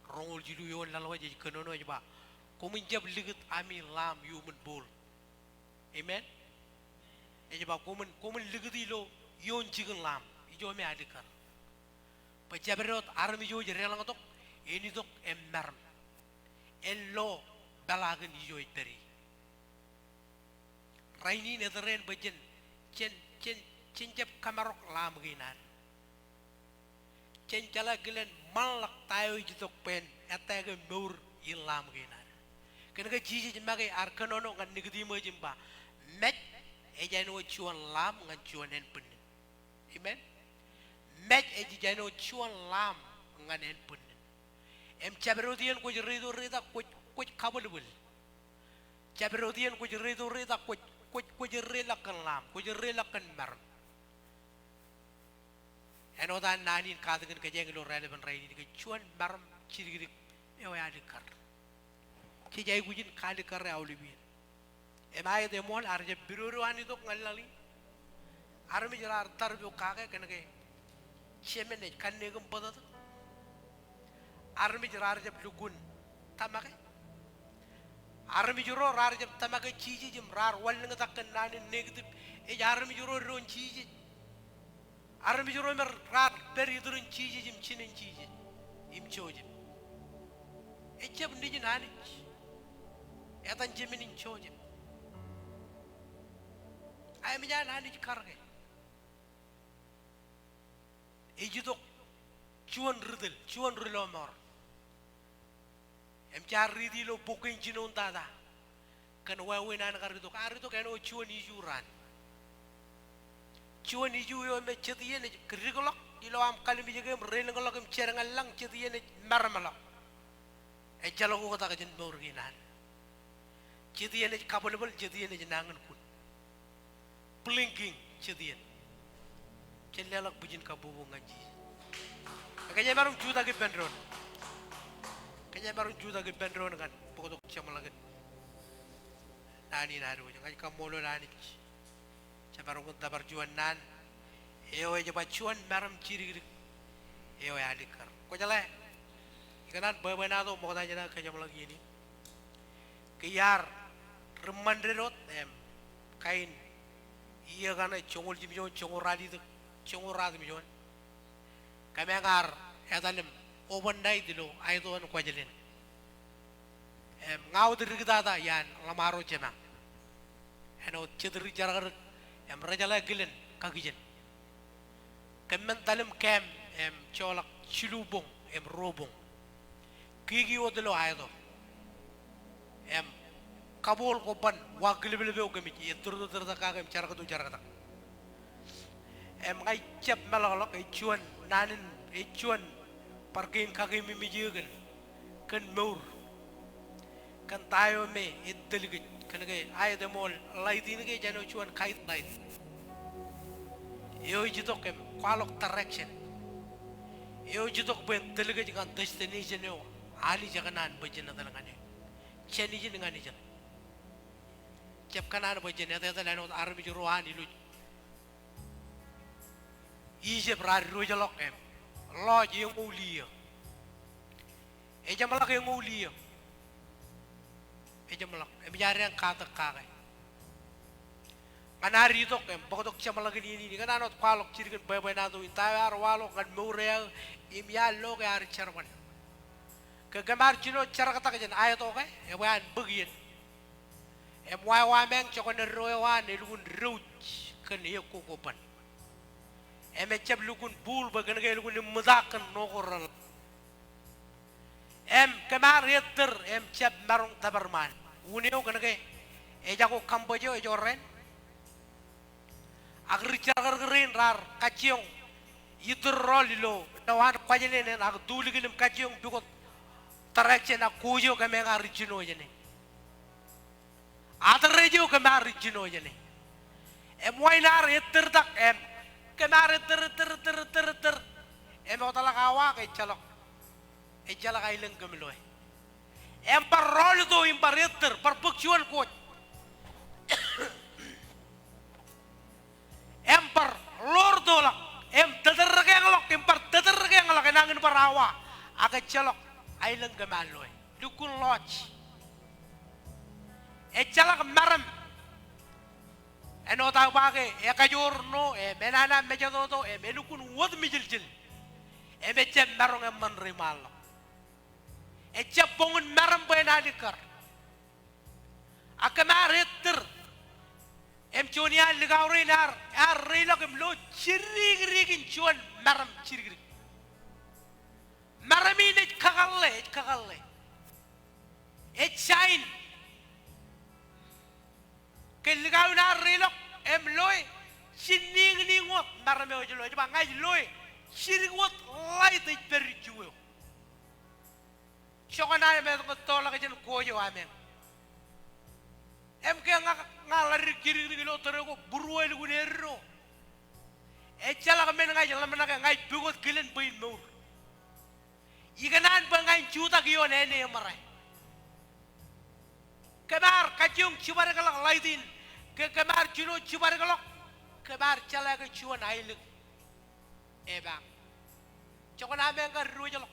rongol jilu yon lalwa je kanono juba komun jab ligat ami lam yumun bol amen e juba komun ligat ilo yon jigen lam ijo me halikar pa jaberot armi jo jerelang tok eni tok emmarm en lo balagan ijo iteri raini nederen bejen chen jab kamarok lam ginan chen jala gilen malak tayo jitok pen etege meur ilam ginan kenaga jiji mage arkanono ngan nigdi mo jimba met e jano chuan lam ngan chuan en pen amen met e jano chuan lam ngan en pen em chabrodian ko rido rida ko kabulbul chabrodian ko rido rida ko rela kan lam ko rela kan mar eno dan nanin kadegen ke jeng lo relevan raini ke chuan maram chirigrik e wa dikar ki jay gujin kali kar awli bi e may de mon arje biruru ani dok ngalali armi jarar tarbu kage kenake chemene kanne gum bodat armi jarar je lugun tamake armi juro rar je tamake chiji jim rar wal nga takkan nani negative e armi juro ron chiji armi juro mer rar beri durun chiji jim chinen chiji im choji e cheb ndiji nani etan jeminin choji ay mi jana nani karge e jidok chuan rilo mor em char ridi lo bokin jinon tada kan wawe nan garito karito kan o chuan ijuran chuan iju yo me chetiye ne krigolok ilo am kalimi jegem relengolok em cherangalang chetiye ne marmala e jalo ko ta jin borginan chetiye ne kabulbul chetiye ne nangan kun blinking cedian celelak bujin kabubu ngaji kanya baru juta ke pendron kanya baru juta ke pendron kan pokok cemalagan nani naru jangan kamolo nani cabarong tabar juan nan eo aja bacuan maram ciri eo ya dikar ko jale ikanan babana to mo tanya na kanya lagi ini kiyar remandrot kain iya kana chongol jimijon chongol radi to chongol radi mijon kami ngar etanem overnight dilo ay to an ko jalen ngaw dirigdada yan lamaro cema eno chedri jaragar rajala gilen kagijen kemen talim kem cholak chilubong robong kigi odelo aydo kabul ko ban wa gilbelbe o gami turdo turda kagam charagatu charagata ngay cep melalok ay chuan nanin ay chuan parking kagami mijigen kan meur kan tayo me iddelige kanagay ay demol laydin ge jano chuan kait light yo jitok kem kwalok direction yo jitok ben delige kan destination yo ali jaganan bajina dalangane cheni jin ngani jan cep kanan bajina ta lano arbi rohani lu ije brar rojalok em loj yung uliya e jamalak yung uliya e jamalak e bijari ang kata kakay kanari ito kem pagkot jamalak ini kananot kwalok chirikan babay na to intayar walok kan murel imyalo kay ari charwan kagamar chino charakata kajan ayat okay e wan bagien e wa meng chokon royawan ilun roach kan iyo kukupan e me chab lukun bul bagan kay lukun mudakan nokoral kamar yetter chab marong tabarman unio kan kay e jako kambojo e joren agri charagarin rar kaciong yitur rolilo dawan kwajene ag duligilim kaciong bikot tarekche na kujo kame ngari chino jene atarrejo kame ngari chino jene moinar yetter tak kamar ter otala kawa kay chalok e jala kay lenggam loy par rol do par yetter par pukchuan ko par lordo lak tadargeng lok par tadargeng lak nangin parawa aga chalok ay lenggam loy dukun lodge chalak maram eno ta bage kajorno menana mejadoto menukun wod mijiljil becem marong man rimal bongun maram bena dikar akamar hetter chonia ligawrinar rilok lo chirigirigin chuan maram chirigirig maramine kagalle chain keligaw na rilok loy sining ningot marame ojlo jaba ngay loy sirigot light it perjuo chokana me ko tola ka jen koyo amen ke ngalar kiri lo terego buruel gunero chala ka men ngay lam na ngay bigot kilen bain mo iganan ba ngay juta giyon ene maray kebar kacung cibar kalak lightin kebar cino cibar kalak kebar chala ke cuan ailik bang cokon ameng ka rujalok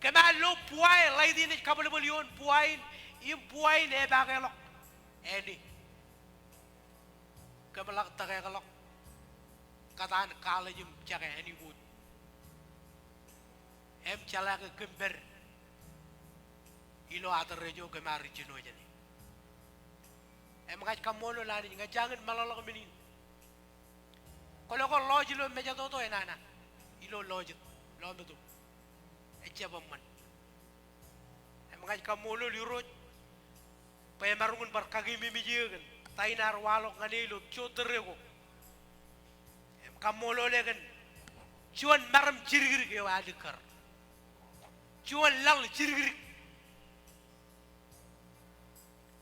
kebar lo puai lightin kabel belion puain puain bang elok ini kebalak tagay kalak kataan kalajum cakay ini bud chala ke kember ilo atarrejo ke mari chino jani ngaj kamono lani ngajangan malalak minin kalau ko lodge lo meja toto enana ilo lodge lo betu echabamman ngaj kamono liroj pay marungun bar kagi mimijigen tainar walok nganilo choterego kamolo legen chuan maram chirgirig e wadikar chuan lang chirgirig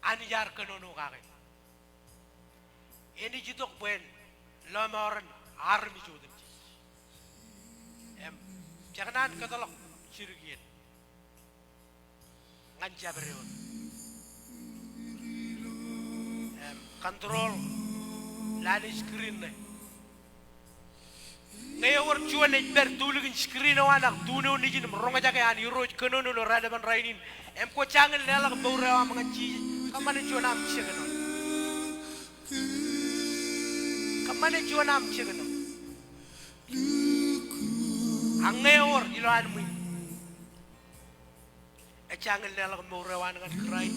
ani jar kanono kake Ini jitok buen lamaran army jodem ji. Jangan katolok sirgin. Nganja bereon. Control lani screen ne. Ngayawar cuan ne ber tulugin screen anak dunia ni jin meronga jaga an yuro kono no rada ban rainin. Ko changel nela ko bawra mga chi kamane cuan am chegano. Kamane cuan am chegano. Ang ngayawar ilan mo. Changel nela ko bawra nga kray.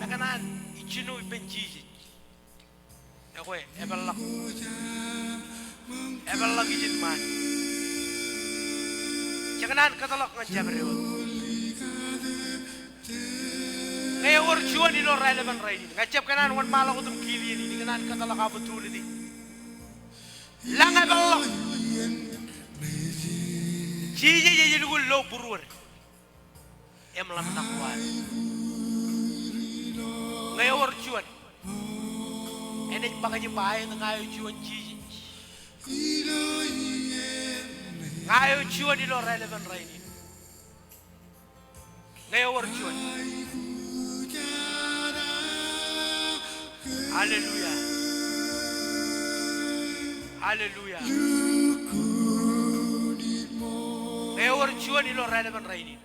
Kanan ichino ibenjiji ekwe eballak ijin man jangan katalak ngajabreo ngayawar juan ilo relevan raini ngajab kanan wan malak utum kili ini kanan katalak abetul ini lang eballak jiji jadi lu lo burur emlam nakwan ngayawar cuan enek bakaji bae ngayo cuan jiji ngayo cuan ilo relevan raini ngayawar cuan haleluya haleluya ngayawar cuan ilo relevan raini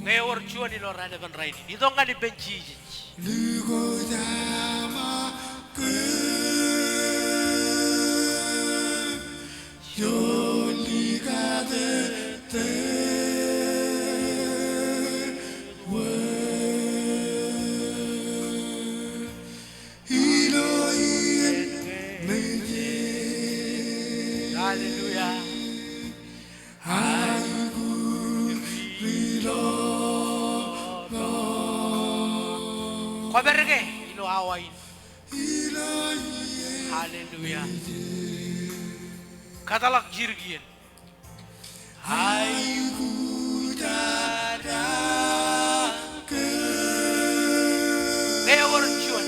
ngayawar cuan ilo relevan raini itu nggak dibenci haleluya Koberge ilo awain. Haleluya. Katalak jirgin. Hai budara ke ngayawar cuan.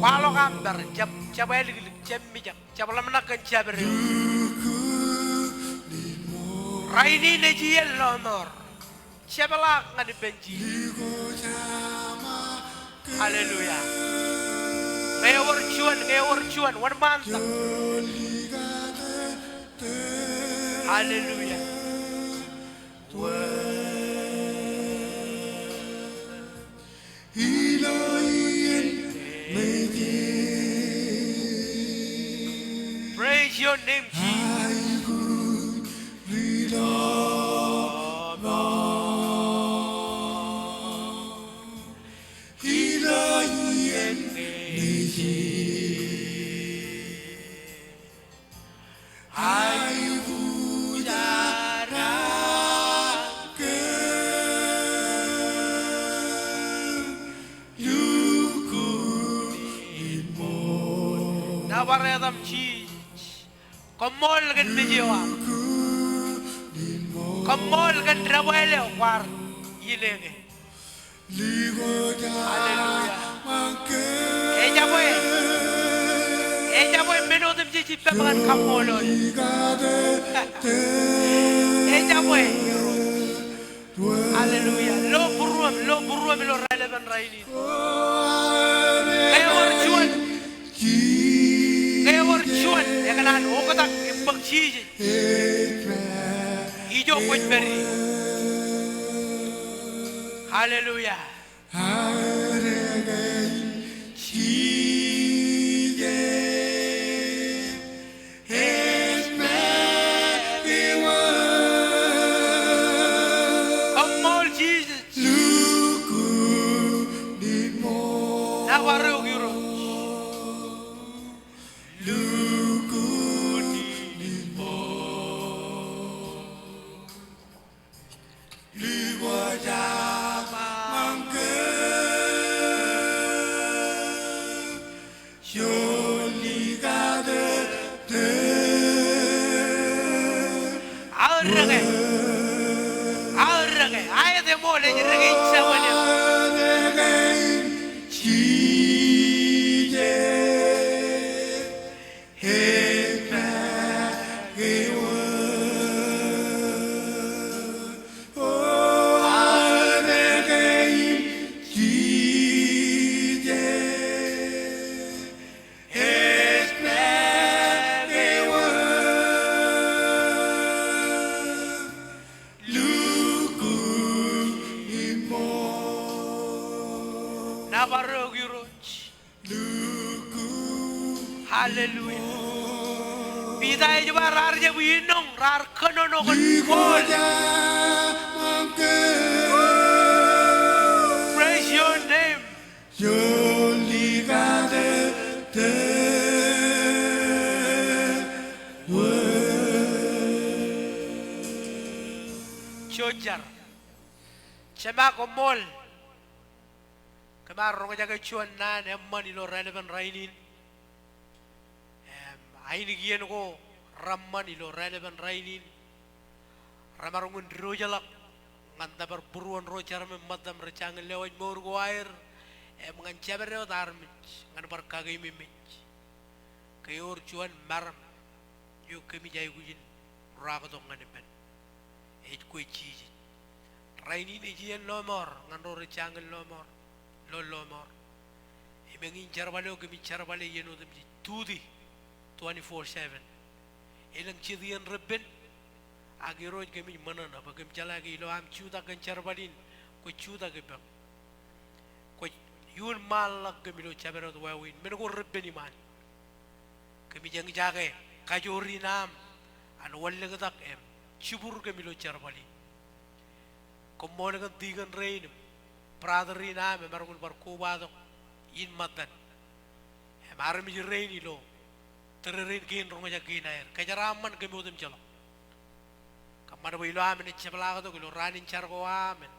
Palo kambar jab cabay liglig jab mijak cabala menakan jaber. Raini nejiel lonor. Siapa lah nggak dibenci? Haleluya. Ngayawar cuan, wan mantap. Haleluya. Praise your name, Jesus. Nawaredam chi komol gan mejewa komol gan rawele war yilege haleluya eja boy menodem chi peman kamolon eja boy haleluya lo buruam lo relevan raini ngayawar cuan ya kanan okotak imbang chiji ijo kwet beri haleluya Amol Jesus nawaru giro Mangke Aurage. Aurage. Ayat yang mau lagi rage samanya. Hallelujah. Bidai coba rar je winong rar kenono kon kol. Praise your name. Chojar. Cema komol. Kemarin jaga cuan nan emman ilo relevant rainin. Aini gian ko ramman ilo relevant rainin. Ramarungun rojalak nganta berburuan rojar memadam recangin lewat mor ko air. Ngan cabar lewat armich ngan berkagai mimich. Kayor cuan maram. Yo kami jai gujin ragatong ngan depan. Kue cici. Rainin ejian lomor ngan ro recangin lomor. Lomor. Mengin carbale o kami carbale yeno dem tudi. 24/7. Ilang cidian rebben agiroj kami manan apa kami jalagi lo am cuta kan carbalin ko cuta ke bang ko yun malak kami lo cabero to wawin men ko rebben iman kami jang jage kajori nam an walle gadak em cibur kami lo carbali ko mo ga digan rein pradri nam e margun bar ko bado in madan e mar mi rein lo tererin gin rongo jagin air kajaraman kami udem jalo kamar wilo amen cebala to kilo ranin chargo amen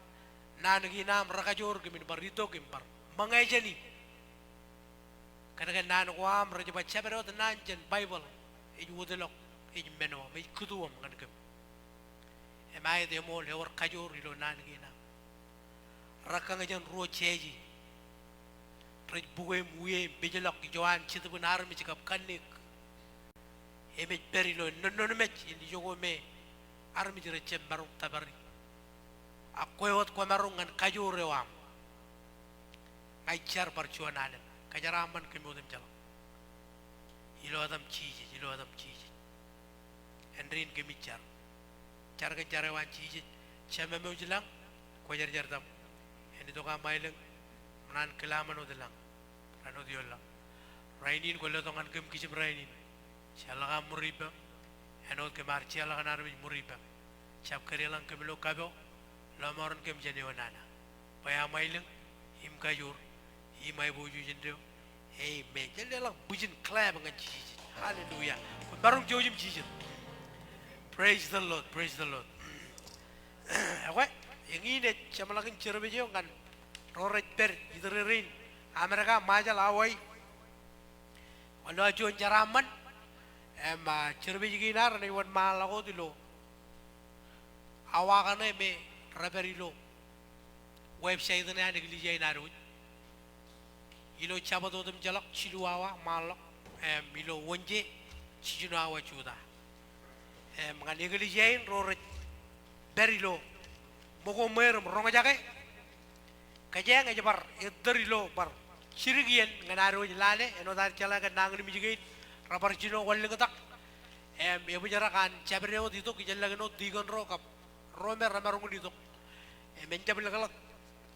nan ginam rakajor kami barito kimbar mangajani kada nan ko am raja baca berot nan jen bible e wudelok e meno me kuduam kan kem e mai de mo le war kajor ilo nan ginam rakanga jan ro cheji rej buwe muye bejelok joan chitu benar mi cikap kanik eme perilo non me ini jogo me armi jere cembarung tabari akoy wat ko marungan kajore wam ay char parchuanale kajaraman ke modem jalo ilo adam chiji endrin ke michar char ke jare wan chiji cheme me ujilang ko jar jar dam eni to ka maileng nan kelaman odelang rano diolla rainin ko le to ngan kem kisim rainin chala muriba enot ke mar chala kanar muriba chap karelang ke melo kabo lamoran ke mjane wanana paya maileng him kajur himai boju jendo hey me jelelang bujin klab ngan jiji hallelujah barung jojim jiji praise the lord awak yang ini chamalakin cerbejo kan roret per idrerin amerika majal awai walau ajon jaraman emma cerbejo ginar ni wan malago dilo awakane me raberilo website ne ane gili jay naru ilo chabado dem jalak chiluawa malak ilo wonje chijunawa chuda ngani gili jay roret berilo mogo merum ronga jake kajeng aja bar derilo bar chirigian nganaru lale eno dar chala ka nangni mijigit rabar jino walle gatak e bujara kan chabreo dito kijalla no digon ro kap romer ramarungu dito menjabel galak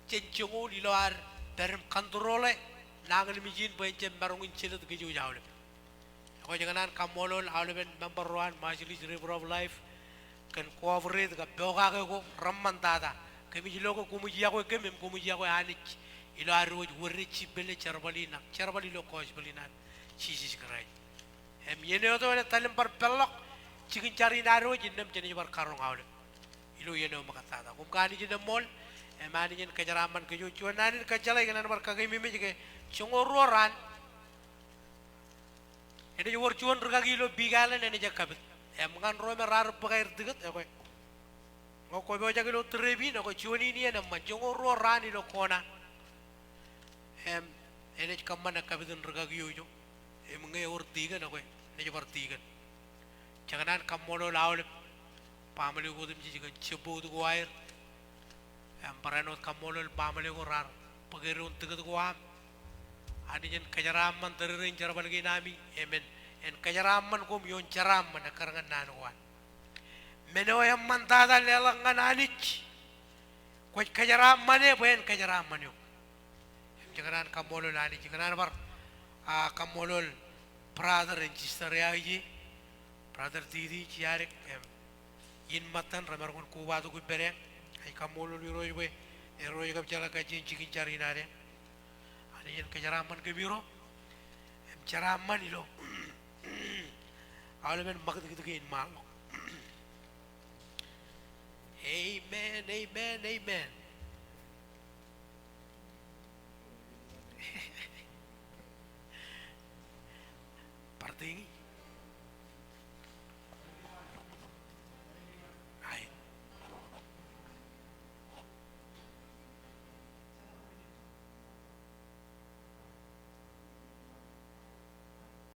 cencungu di luar dalam kantorole nangal mijin pencem marungin cilet keju jauh aku janganan kamolol awalben number 1 majelis river of life kan coverate ka boga ko ramman tata kami jiloko kumuji ako kemem kumuji ako anik ilo aroj wurri cibele charbali lo kos belinan sisi krai yene oto le talim par pelok cikin cari naro jinem jeni bar karong awle ilo yene makatata kum kani jinem mol mani jen kajaraman kejujuan nani kajalai kanan bar kagai mimi jike cungororan ini jual cuan regagi lo bigalan ini jakabit ngan rome rar pagair dekat O ko bo jagelo trebi no ko choni ni na manjongo ro rani lo kona. Ene kamana kabidun ragagiyo jo. Nge ortiga na ko ne jobartiga. Janganan kamolo laul pamali ko dim jigan chebo du wair. Paranot kamolo pamali ko rar. Pagirun tigat ko am. Ani jen kajaraman tererin jarabal nami emen en kajaraman ko yon jaraman karangan nanuan. Meno yang mantada lelangan anich. Ko kajaraman e buen kajaraman yo. Jangan kamolo lani jangan bar kamolo brother and sister ya brother didi ciarek in matan ramar kon kuba to kubere ay kamolo liroi we eroi gab jala ka cikin cari nare ani yen kajaraman ke biro jaraman ilo awlemen magd gitu in mal amen amen amen parting